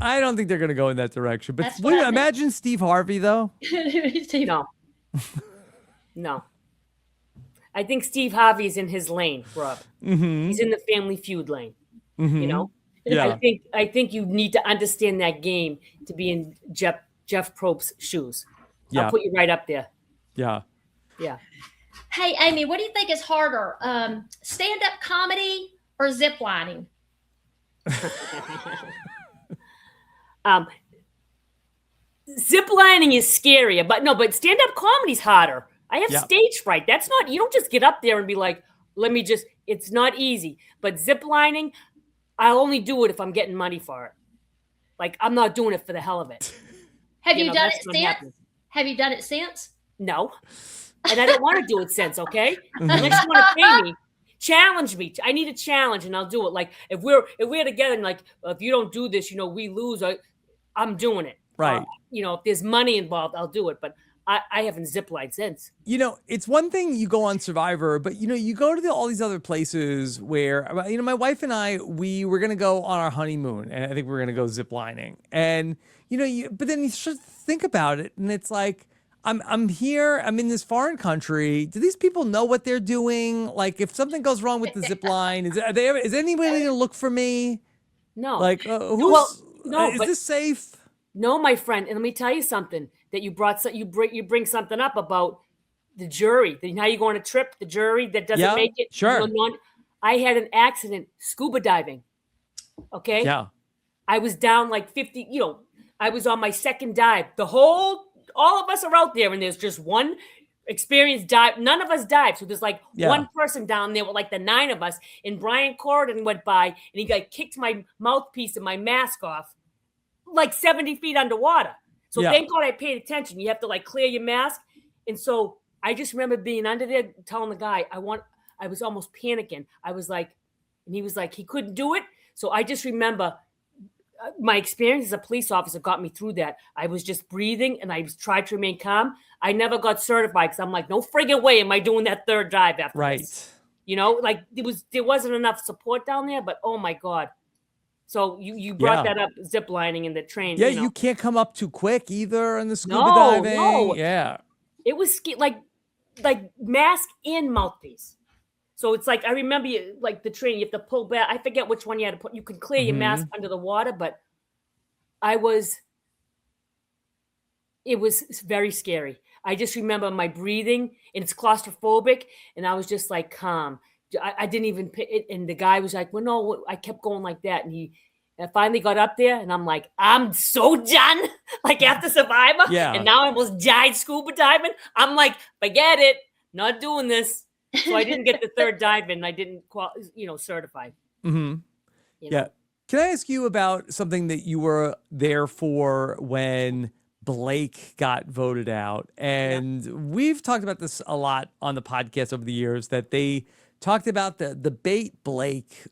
I don't think they're going to go in that direction. But That's what I think. imagine Steve Harvey, though. No. No. I think Steve Harvey is in his lane, Rob. He's in the Family Feud lane. Yeah. I think you need to understand that game to be in Jeff Probst's shoes. Yeah. I'll put you right up there. Yeah. Yeah. Hey, Amy, what do you think is harder, stand-up comedy or zip lining? Zip lining is scarier, but stand-up comedy's harder. I have stage fright. That's not, you don't just get up there and be like, it's not easy. But zip lining, I'll only do it if I'm getting money for it. Like, I'm not doing it for the hell of it. Have you done it since? Have you done it since? No. And I don't want to do it since, okay? Unless you want to pay me. Challenge me. I need a challenge and I'll do it. Like, if we're together and like, if you don't do this, we lose. I'm doing it. Right. If there's money involved, I'll do it. But I haven't ziplined since. It's one thing you go on Survivor, but you go to all these other places where, my wife and I, we were going to go on our honeymoon and I think we were going to go ziplining. And, but then you should think about it. And it's like, I'm here, I'm in this foreign country. Do these people know what they're doing? Like, if something goes wrong with the zip line, is anybody going to look for me? No. Like, is this safe? No, my friend. And let me tell you something that you bring something up about the jury. Now you go on a trip, the jury that doesn't make it. Sure. I had an accident scuba diving. Okay. Yeah. I was down like 50, I was on my second dive. All of us are out there and there's just one experienced dive. None of us dive. So there's like one person down there with like the 9 of us. And Brian Corridon went by and he kicked my mouthpiece and my mask off like 70 feet underwater. So thank God I paid attention. You have to clear your mask. And so I just remember being under there telling the guy, I was almost panicking. I was like, and he was like, he couldn't do it. So I just remember my experience as a police officer got me through that. I was just breathing and I tried to remain calm. I never got certified because I'm like, no friggin' way am I doing that third dive after this. There wasn't enough support down there, but oh my God. So you brought that up, zip lining in the train. Yeah, you can't come up too quick either in the scuba diving. No. Yeah. It was like mask and mouthpiece. So it's like, I remember the train, you have to pull back. I forget which one you had to put. You can clear your mask under the water, but it was very scary. I just remember my breathing and it's claustrophobic. And I was just like calm. I didn't even, and the guy was like, well, no, I kept going like that. And I finally got up there and I'm like, I'm so done. Like after Survivor. Yeah. And now I almost died scuba diving. I'm like, forget it. Not doing this. So I didn't get the third dive in. I didn't, certify. Mm-hmm. Yeah. Can I ask you about something that you were there for when Blake got voted out? And we've talked about this a lot on the podcast over the years, that they talked about the Bait Blake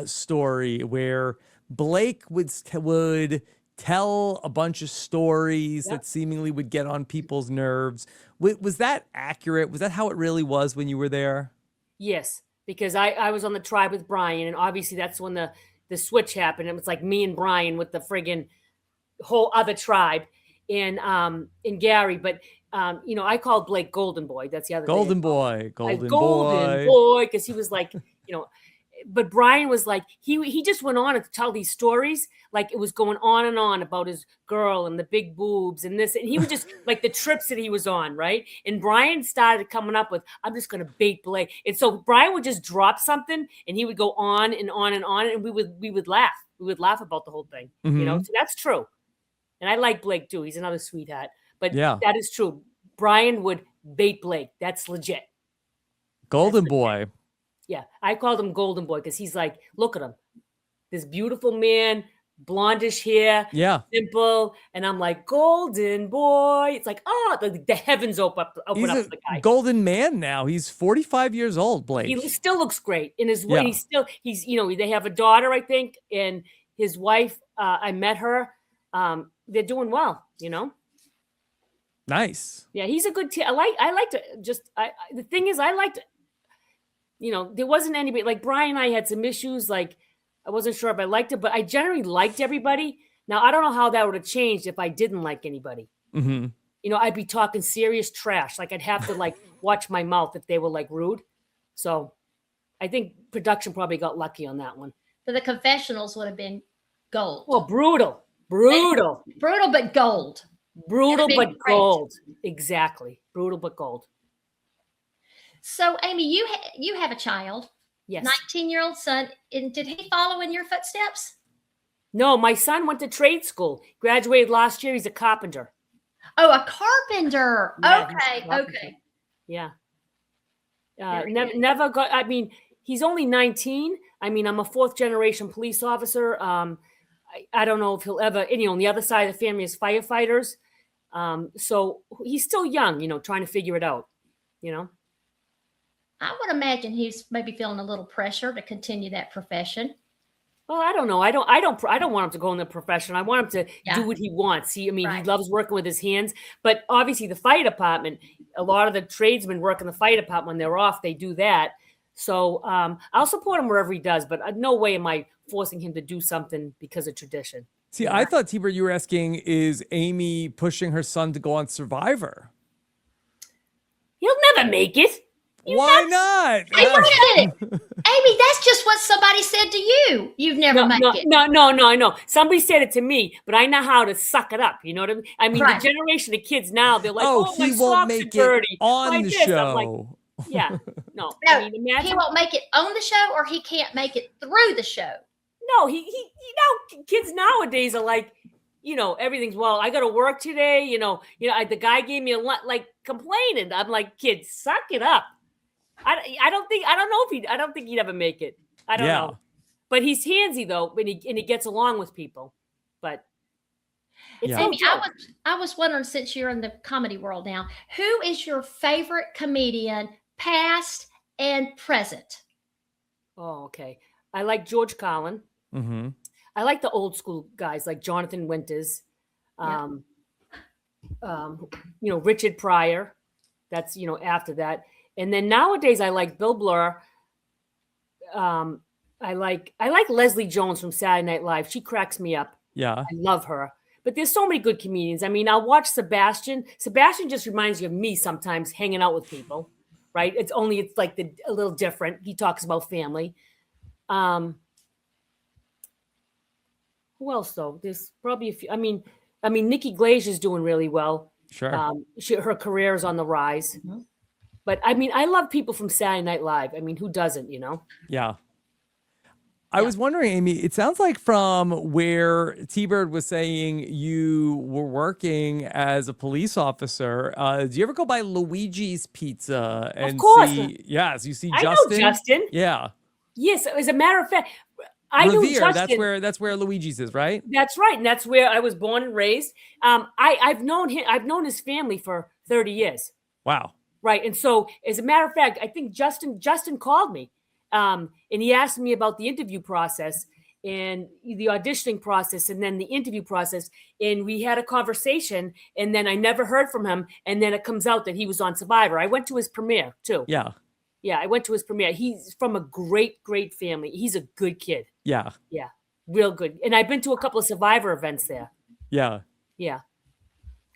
story, where Blake would tell a bunch of stories that seemingly would get on people's nerves. Was that accurate? Was that how it really was when you were there? Yes, because I was on the tribe with Brian, and obviously that's when the switch happened. It was like me and Brian with the friggin' whole other tribe and Gary. But I called Blake Golden Boy. That's the other Golden thing. Boy, Golden Boy, because he was like, but Brian was like, he just went on to tell these stories. Like it was going on and on about his girl and the big boobs and this. And he was just like the trips that he was on. Right. And Brian started coming up with, I'm just going to bait Blake. And so Brian would just drop something and he would go on and on and on. And we would laugh. We would laugh about the whole thing. You know, so that's true. And I like Blake too. He's another sweetheart. But that is true. Brian would bait Blake. That's legit. Golden boy. Yeah. I called him Golden Boy because he's like, look at him. This beautiful man, blondish hair, simple. And I'm like, Golden Boy. It's like, oh, the heavens open up for the guy. Golden man now. He's 45 years old, Blake. He still looks great. In his way, he's, you know, they have a daughter, I think, and his wife, I met her. They're doing well, you know. Nice. Yeah, he's a good I like to just the thing is I liked, you know, there wasn't anybody like Brian and I had some issues, like I wasn't sure if I liked it, but I generally liked everybody. Now I don't know how that would have changed if I didn't like anybody. You know, I'd be talking serious trash. Like I'd have to like watch my mouth if they were like rude. So I think production probably got lucky on that one. So the confessionals would have been gold. Well, brutal, but gold. Brutal but gold. Exactly. Brutal but gold. So, Amy, you have a child. Yes. 19-year-old son. And did he follow in your footsteps? No, my son went to trade school. Graduated last year. He's a carpenter. Oh, a carpenter. Yeah, Okay. Yeah. Never got, I mean, he's only 19. I mean, I'm a 4th generation police officer. I don't know if he'll ever, you know, on the other side of the family is firefighters. So he's still young, you know, trying to figure it out, you know. I would imagine he's maybe feeling a little pressure to continue that profession. Well, I don't know. I don't want him to go in the profession. I want him to do what he wants. I mean, he loves working with his hands, but obviously the fire department, a lot of the tradesmen work in the fire department when they're off, they do that. So I'll support him wherever he does, but no way am I forcing him to do something because of tradition. See, I thought, T-Bird, you were asking, is Amy pushing her son to go on Survivor? He'll never make it. Why not? Amy, that's just what somebody said to you. You've never made it. No. Somebody said it to me, but I know how to suck it up. You know what I mean? I mean, the generation of kids now, they're like, oh he my won't socks make are dirty. it on like the this. show. I'm like, yeah, no. No, I mean, imagine he won't make it on the show, or he can't make it through the show. No, you know, kids nowadays are like, you know, everything's, well, I got to work today. You know, the guy gave me a lot, like complaining. I'm like, kids, suck it up. I don't think he'd ever make it. I don't know. But he's handsy though, and he gets along with people. But it's Amy, I was wondering, since you're in the comedy world now, who is your favorite comedian, past and present? Oh, okay. I like George Carlin. I like the old school guys like Jonathan Winters. You know, Richard Pryor. That's, you know, after that. And then nowadays I like Bill Burr. I like Leslie Jones from Saturday Night Live. She cracks me up. Yeah. I love her. But there's so many good comedians. I mean, I'll watch Sebastian. Sebastian just reminds you of me sometimes hanging out with people, right? It's like a little different. He talks about family. Who else though? There's probably a few. I mean, Nikki Glazer's doing really well. Sure. Her career is on the rise. But I mean, I love people from Saturday Night Live. I mean, who doesn't, you know? Yeah. I was wondering, Amy, it sounds like from where T-Bird was saying you were working as a police officer, do you ever go by Luigi's Pizza? And of course. Yes, you see I Justin? know Justin. Yeah. Yes, as a matter of fact, I knew Justin. That's where Luigi's is, right? That's right. And that's where I was born and raised. I've known him. I've known his family for 30 years. Wow. Right. And so, as a matter of fact, I think Justin called me and he asked me about the interview process and the auditioning process and then the interview process. And we had a conversation and then I never heard from him. And then it comes out that he was on Survivor. I went to his premiere too. Yeah. Yeah. I went to his premiere. He's from a great, great family. He's a good kid. Yeah. Yeah. Real good. And I've been to a couple of Survivor events there. Yeah. Yeah.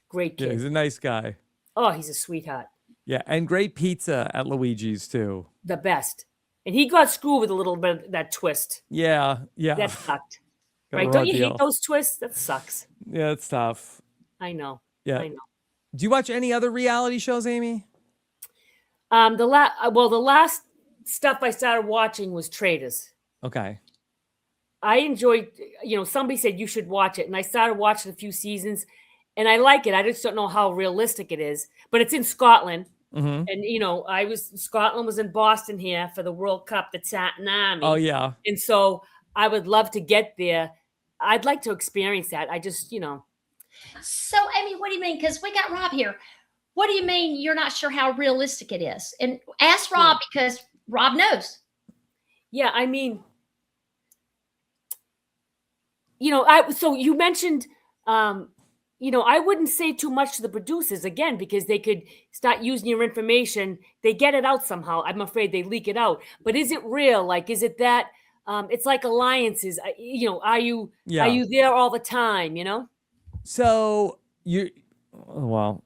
Great kid. Yeah, he's a nice guy. Oh, he's a sweetheart. Yeah. And great pizza at Luigi's too. The best. And he got screwed with a little bit of that twist. Yeah. That sucked. Got a Right? raw Don't you deal. hate those twists? That sucks. Yeah, it's tough. I know. Yeah. I know. Do you watch any other reality shows, Amy? The last stuff I started watching was Traders. Okay. I enjoyed, somebody said you should watch it, and I started watching a few seasons, and I like it. I just don't know how realistic it is, but it's in Scotland, Mm-hmm. and Scotland was in Boston here for the World Cup, the Satin Army. Oh yeah. And so I would love to get there. I'd like to experience that. I just, So, Amy, what do you mean? Because we got Rob here. What do you mean you're not sure how realistic it is? And ask Rob because Rob knows. Yeah, I mean, so you mentioned, I wouldn't say too much to the producers again, because they could start using your information. They get it out somehow. I'm afraid they leak it out. But is it real? Like, is it that it's like alliances? Are you there all the time? So you're not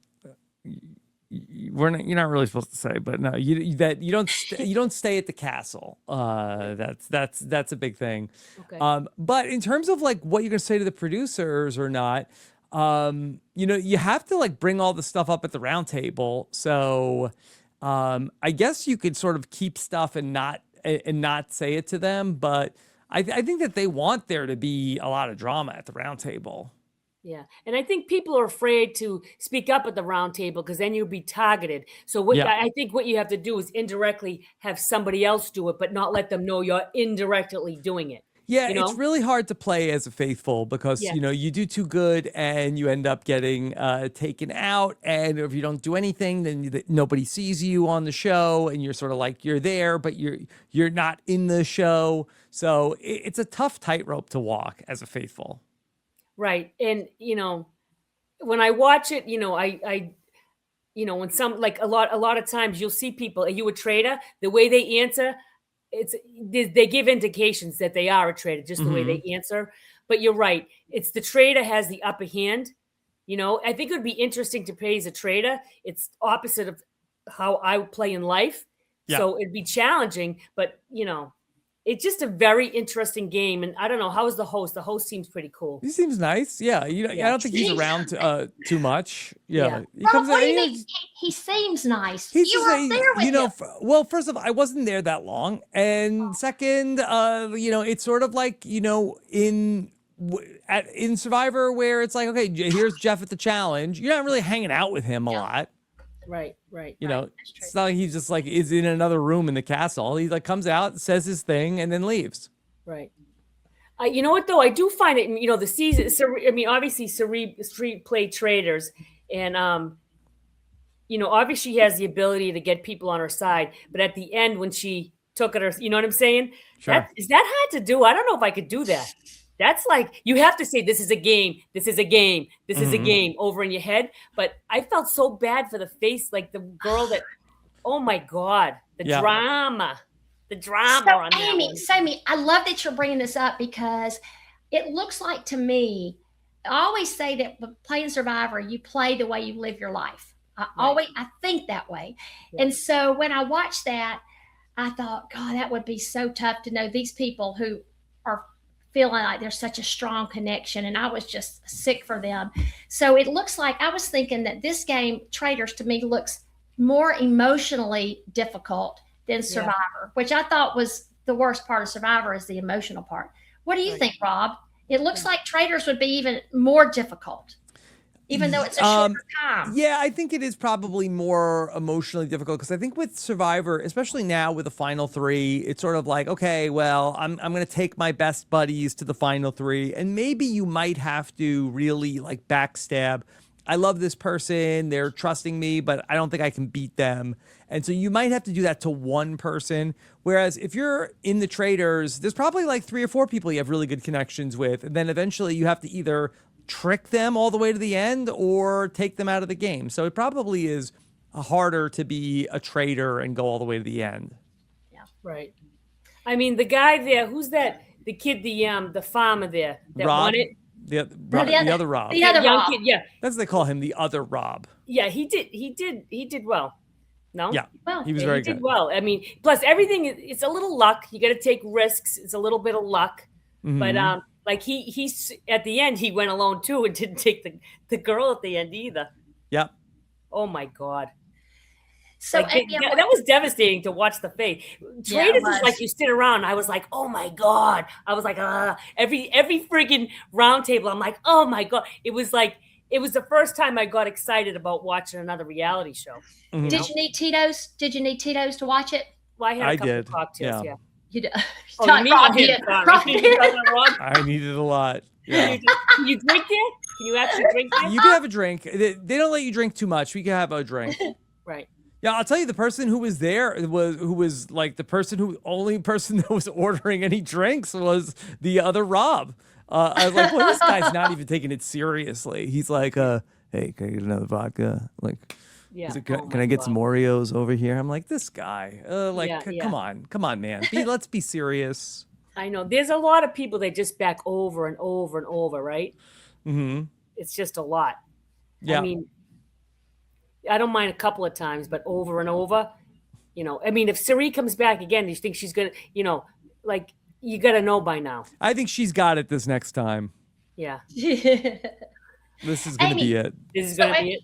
really supposed to say, but no, you don't stay at the castle. That's a big thing. Okay. But in terms of like what you're gonna say to the producers or not, you have to like bring all the stuff up at the round table. So I guess you could sort of keep stuff and not say it to them, but I think that they want there to be a lot of drama at the round table. Yeah. And I think people are afraid to speak up at the round table because then you'll be targeted. So I think what you have to do is indirectly have somebody else do it, but not let them know you're indirectly doing it. Yeah, it's really hard to play as a faithful because, you do too good and you end up getting taken out. And if you don't do anything, then nobody sees you on the show and you're sort of like you're there, but you're not in the show. So it's a tough tightrope to walk as a faithful. Right. And, when I watch it, I when some, like a lot of times you'll see people, are you a trader? The way they answer, they give indications that they are a trader, just the way they answer. But you're right. It's the trader has the upper hand. I think it would be interesting to play as a trader. It's opposite of how I would play in life. Yeah. So it'd be challenging, but it's just a very interesting game. And I don't know, how is the host? The host seems pretty cool. He seems nice. Yeah. I don't think he's around too much. Yeah. Rob, what do you mean? He seems nice. You were there with him. Well, first of all, I wasn't there that long. And second, it's sort of like, in Survivor where it's like, okay, here's Jeff at the challenge. You're not really hanging out with him a lot. Right. It's not like he's just like is in another room in the castle. He like comes out, says his thing, and then leaves. Right. You know what though? I do find it. The season. Obviously, Street played Traders, and obviously she has the ability to get people on her side. But at the end, when she took it, you know what I'm saying? Sure. Is that hard to do? I don't know if I could do that. That's like, you have to say, this is a game, this is a game, this is a game over in your head. But I felt so bad for the face, like the girl that, oh my God, the drama on that one. Amy, I love that you're bringing this up because it looks like to me, I always say that playing Survivor, you play the way you live your life. I think that way. Yeah. And so when I watched that, I thought, God, that would be so tough to know these people who are feeling like there's such a strong connection, and I was just sick for them. So it looks like I was thinking that this game, Traders, to me looks more emotionally difficult than Survivor, which I thought was the worst part of Survivor is the emotional part. What do you think, Rob? It looks like Traders would be even more difficult, even though it's a shorter time. Yeah, I think it is probably more emotionally difficult because I think with Survivor, especially now with the final three, it's sort of like, okay, well, I'm going to take my best buddies to the final three. And maybe you might have to really like backstab. I love this person. They're trusting me, but I don't think I can beat them. And so you might have to do that to one person. Whereas if you're in the Traders, there's probably like 3 or 4 people you have really good connections with. And then eventually you have to either trick them all the way to the end or take them out of the game. So it probably is harder to be a trader and go all the way to the end. Yeah, right. I mean, the guy there, who's that? The kid, the farmer there that Rob, won it. The other Rob. The other young Rob. Kid, yeah. That's what they call him, the other Rob. Yeah, he did well. No? Yeah. Well, He was Yeah, very he did good. well. I mean, plus everything, it's a little luck. You got to take risks. It's a little bit of luck. But Mhm. like he's at the end, he went alone too and didn't take the girl at the end either. Yep. Oh my God. so Like Amy, that was devastating to watch the fate. Yeah, it Traders is was. like you sit around. I was like, oh my God. I was like, every freaking round table. I'm like, oh my God. It was the first time I got excited about watching another reality show. Mhm. Did you need Tito's? Did you need Tito's to watch it? Well, I had I a couple did, of cocktails, yeah. yeah. You did. Oh, you mean Rob I did? did. Sorry. Rob did. Rob? I needed a lot. Yeah. Can you drink there? Can you actually drink there? You can have a drink. They don't let you drink too much. We can have a drink. Right. Yeah, I'll tell you, the person who was there who was like the only person that was ordering any drinks was the other Rob. I was like, well, this guy's not even taking it seriously. He's like, hey, can I get another vodka? Like, Yeah. can I get some Oreos over here? I'm like, this guy, Yeah. come on, man. Let's be serious. I know. There's a lot of people that just back over and over and over, right? Mm-hmm. It's just a lot. Yeah. I mean, I don't mind a couple of times, but over and over, I mean, if Sari comes back again, do you think she's going to, like, you got to know by now. I think she's got it this next time. Yeah. This is going to be it. This is going to be it.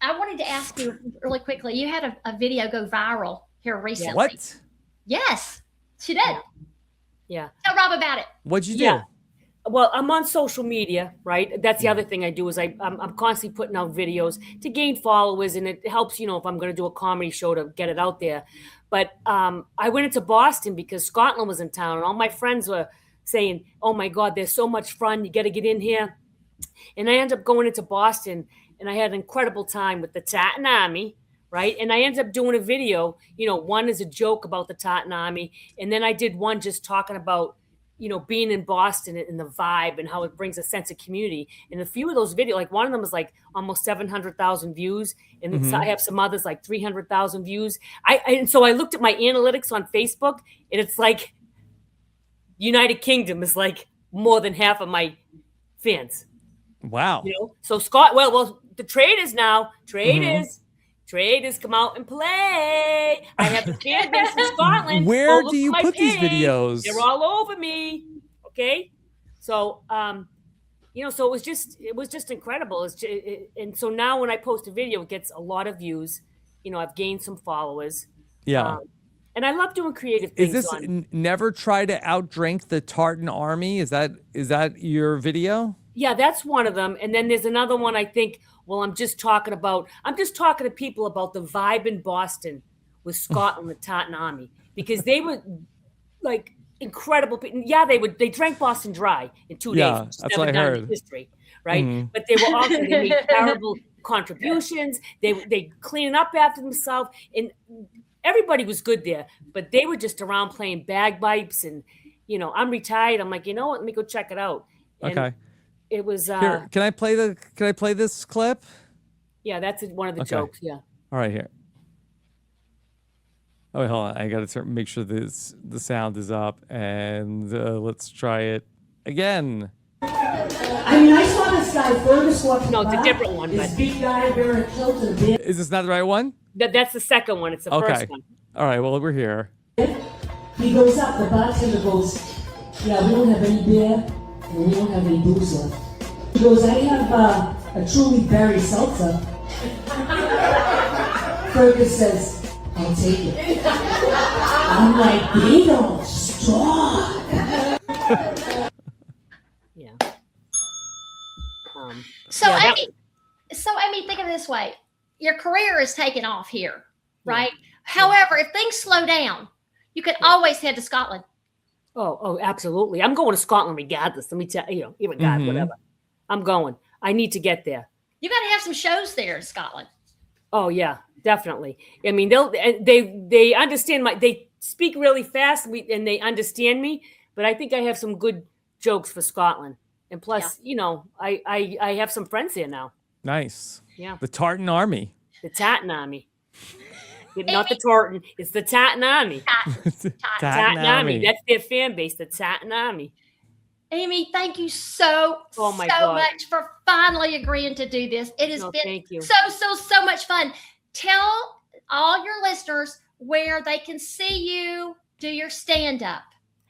I wanted to ask you really quickly. You had a video go viral here recently. What? Yes, she did. Yeah. Tell Rob about it. What'd you do? Yeah. Well, I'm on social media, right? That's the other thing I do is I'm constantly putting out videos to gain followers, and it helps, if I'm going to do a comedy show to get it out there. But I went into Boston because Scotland was in town, and all my friends were saying, "Oh my God, they're so much fun! You got to get in here." And I ended up going into Boston, and I had an incredible time with the Tartan Army, right? And I ended up doing a video. One is a joke about the Tartan Army, and then I did one just talking about being in Boston and the vibe and how it brings a sense of community. And a few of those videos, like one of them was like almost 700,000 views. And I have some others like 300,000 views. And so I looked at my analytics on Facebook, and it's like United Kingdom is like more than half of my fans. Wow. So the traders come out and play. I have the fan base in Scotland. Where do you put these videos? They're all over me. Okay. So, so it was just incredible. And so now when I post a video, it gets a lot of views. I've gained some followers. Yeah. And I love doing creative things. Is this never try to outdrink the Tartan Army? Is that your video? Yeah, that's one of them. And then there's another one, I think. Well, I'm just talking to people about the vibe in Boston with Scotland, the Tartan Army, because they were like incredible people. Yeah, they drank Boston dry in 2 days. Yeah, that's what I heard. History, right? But they were also, they made terrible contributions. They cleaning up after themselves, and everybody was good there. But they were just around playing bagpipes, and I'm retired. I'm like, what? Let me go check it out. And okay. It was. Here, can I play this clip? Yeah, that's one of the jokes. Yeah. All right, here. Oh, wait, hold on. I got to make sure the sound is up, and let's try it again. I mean, I saw this guy Fergus walking No, it's a by, different one. This But big guy wearing a kilt and a beard. Is this not the right one? that's the second one. It's the first one. All right. Well, we're here. He goes up, the bartender goes, "Yeah, we don't have any beer, and we don't have any booze left." He goes, "I have a truly berry seltzer." Fergus says, "I'll take it." I'm like, "They don't stop." Yeah. So Yeah, Amy, think of it this way: your career is taking off here, right? However, if things slow down, you can always head to Scotland. Oh, absolutely. I'm going to Scotland regardless. Let me tell you, even God, whatever. I'm going. I need to get there. You got to have some shows there in Scotland. Oh yeah, definitely. I mean, they understand they speak really fast, and they understand me. But I think I have some good jokes for Scotland, and plus, I have some friends there now. Nice. Yeah. The Tartan Army. The Tartan Army. Not the Tartan. It's the Tartan Army. Tartan Army. That's their fan base. The Tartan Army. Amy, thank you so much for finally agreeing to do this. It has been thank you. so much fun. Tell all your listeners where they can see you do your stand-up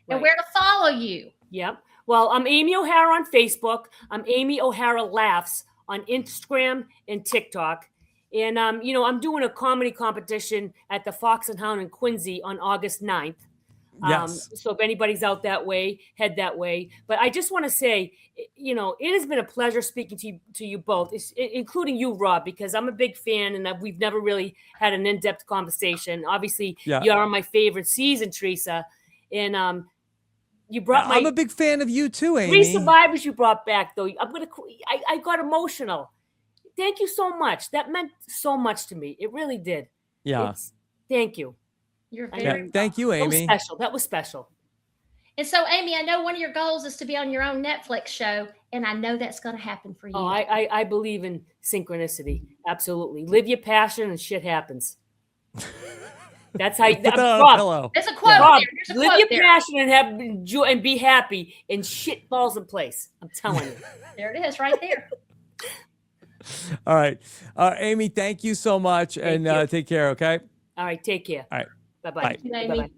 and where to follow you. Yep. Well, I'm Amy O'Hara on Facebook. I'm Amy O'Hara Laughs on Instagram and TikTok. And, I'm doing a comedy competition at the Fox and Hound in Quincy on August 9th. Yes. So if anybody's out that way, head that way. But I just want to say, it has been a pleasure speaking to you both, including you, Rob, because I'm a big fan and we've never really had an in-depth conversation. Obviously, you are my favorite season, Teresa. And you brought I'm a big fan of you too, Amy. 3 survivors you brought back, though. I got emotional. Thank you so much. That meant so much to me. It really did. Yeah. Thank you. You're very thank you, Amy. That was special. And so, Amy, I know one of your goals is to be on your own Netflix show, and I know that's going to happen for you. Oh, I believe in synchronicity. Absolutely. Live your passion and shit happens. That's how Rob, there's a quote Rob, there. There's a live quote your there. passion and have joy and be happy, and shit falls in place. I'm telling you. There it is, right there. All right. Amy, thank you so much, and take care, okay? All right, take care. All right. Bye-bye. Bye.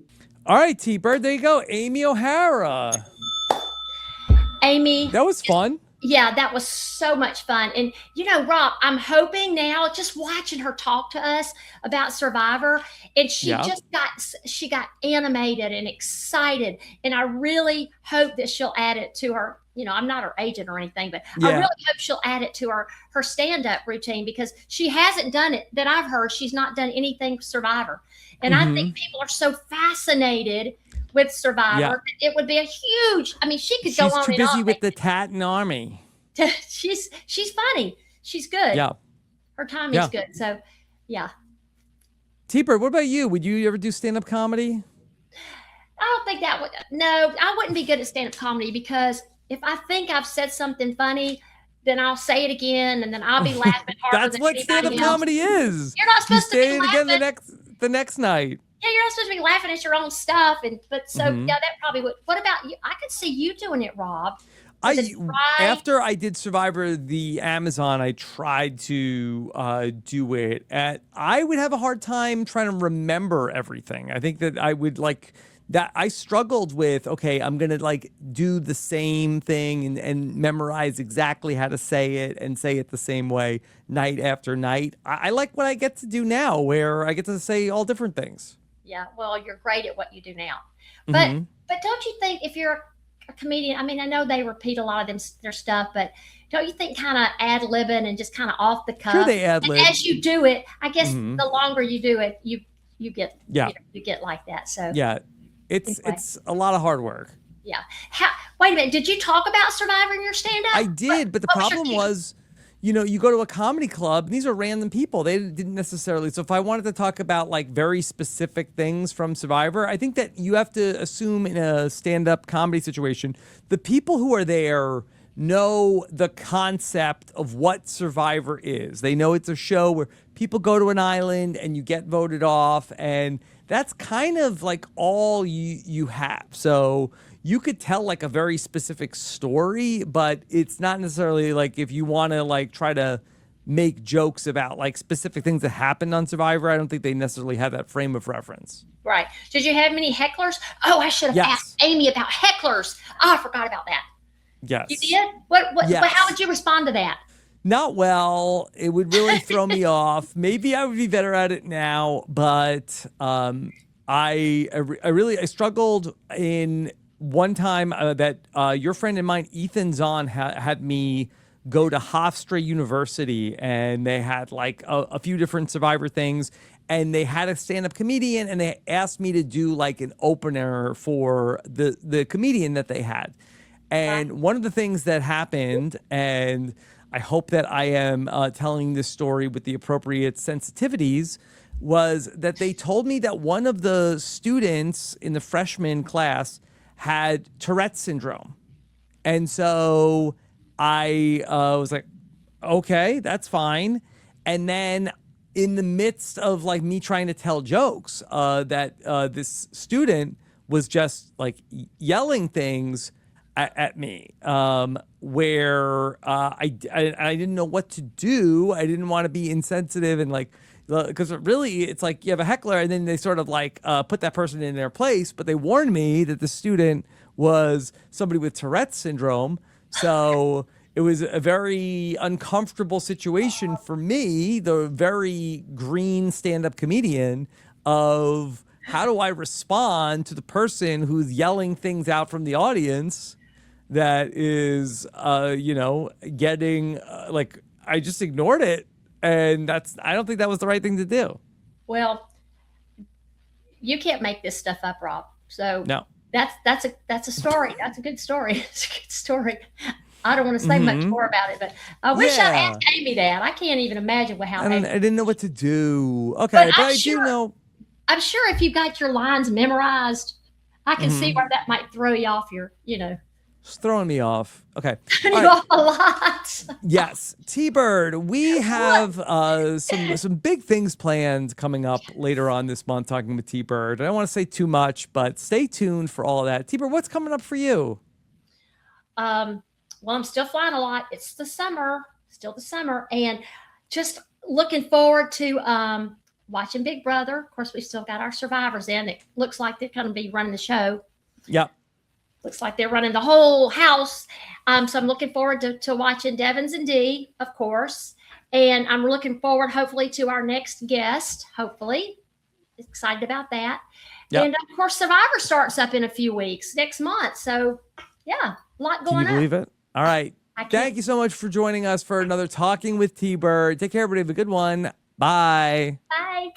All right, T-Bird, there you go. Amy O'Hara. Amy. That was fun. Yeah, that was so much fun. And, Rob, I'm hoping now, just watching her talk to us about Survivor, and she got animated and excited. And I really hope that she'll add it to her. I'm not her agent or anything, but I really hope she'll add it to her stand-up routine, because she hasn't done it that I've heard. She's not done anything Survivor. And I think people are so fascinated with Survivor. It would be a huge, she could go on and on. She's too busy with the Tatton Army. She's funny. She's good. Yeah. Her timing's good. So, yeah. T-Bird, what about you? Would you ever do stand-up comedy? I don't think that would. No, I wouldn't be good at stand-up comedy, because if I think I've said something funny, then I'll say it again, and then I'll be laughing harder. That's than what anybody stand-up comedy is. You're not supposed to be say it laughing again the next night. Yeah, you're not supposed to be laughing at your own stuff, that probably would. What about you? I could see you doing it, Rob. After I did Survivor the Amazon, I tried to do it. I would have a hard time trying to remember everything. I think that I would that I struggled with, okay, I'm going to do the same thing and memorize exactly how to say it and say it the same way night after night. I like what I get to do now, where I get to say all different things. Yeah, well, you're great at what you do now. But don't you think, if you're a comedian, I know they repeat a lot of their stuff, but don't you think kind of ad-libbing and just kind of off the cuff? Sure, they ad-lib. And as you do it, I guess the longer you do it, you get you get like that. So yeah. It's a lot of hard work. Yeah. Wait a minute. Did you talk about Survivor in your stand-up? I did, but the problem was, you go to a comedy club, and these are random people. They didn't necessarily. So if I wanted to talk about very specific things from Survivor, I think that you have to assume in a stand-up comedy situation, the people who are there know the concept of what Survivor is. They know it's a show where people go to an island and you get voted off, and that's kind of all you have. So you could tell a very specific story, but it's not necessarily if you want to try to make jokes about specific things that happened on Survivor. I don't think they necessarily have that frame of reference. Right. Did you have many hecklers? Oh, I should have asked Amy about hecklers. Oh, I forgot about that. Yes. You did? What Yes. How would you respond to that? Not well. It would really throw me off. Maybe I would be better at it now, but I struggled in one time that your friend and mine, Ethan Zahn, had me go to Hofstra University, and they had a few different Survivor things, and they had a stand-up comedian, and they asked me to do an opener for the comedian that they had. And one of the things that happened, and I hope that I am telling this story with the appropriate sensitivities, was that they told me that one of the students in the freshman class had Tourette's syndrome. And so I was like, okay, that's fine. And then in the midst of me trying to tell jokes, that this student was just yelling things, at me, where I didn't know what to do. I didn't want to be insensitive and like, because really it's like you have a heckler and then they sort of like put that person in their place, but they warned me that the student was somebody with Tourette's syndrome. So it was a very uncomfortable situation for me, the very green stand-up comedian, of how do I respond to the person who's yelling things out from the audience that is, getting like, I just ignored it. And I don't think that was the right thing to do. Well, you can't make this stuff up, Rob. So no, that's a story. That's a good story. It's a good story. I don't want to say much more about it, but I wish I'd asked Amy that. I can't even imagine how. I didn't know what to do. Okay, but I do know. I'm sure if you got your lines memorized, I can see where that might throw you off your, It's throwing me off. Okay. Throwing you off a lot. Yes. T-Bird, we have some big things planned coming up later on this month talking with T-Bird. I don't want to say too much, but stay tuned for all of that. T-Bird, what's coming up for you? Well, I'm still flying a lot. It's still the summer, and just looking forward to watching Big Brother. Of course, we still got our survivors in. It looks like they're going to be running the show. Yep. Looks like they're running the whole house. So I'm looking forward to watching Devins and Dee, of course. And I'm looking forward, hopefully, to our next guest, hopefully. Excited about that. Yep. And, of course, Survivor starts up in a few weeks, next month. So, yeah, a lot going on. Can you believe it? All right. Thank you so much for joining us for another Talking with T-Bird. Take care, everybody. Have a good one. Bye. Bye.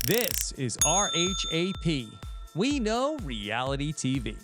This is RHAP. We know reality TV.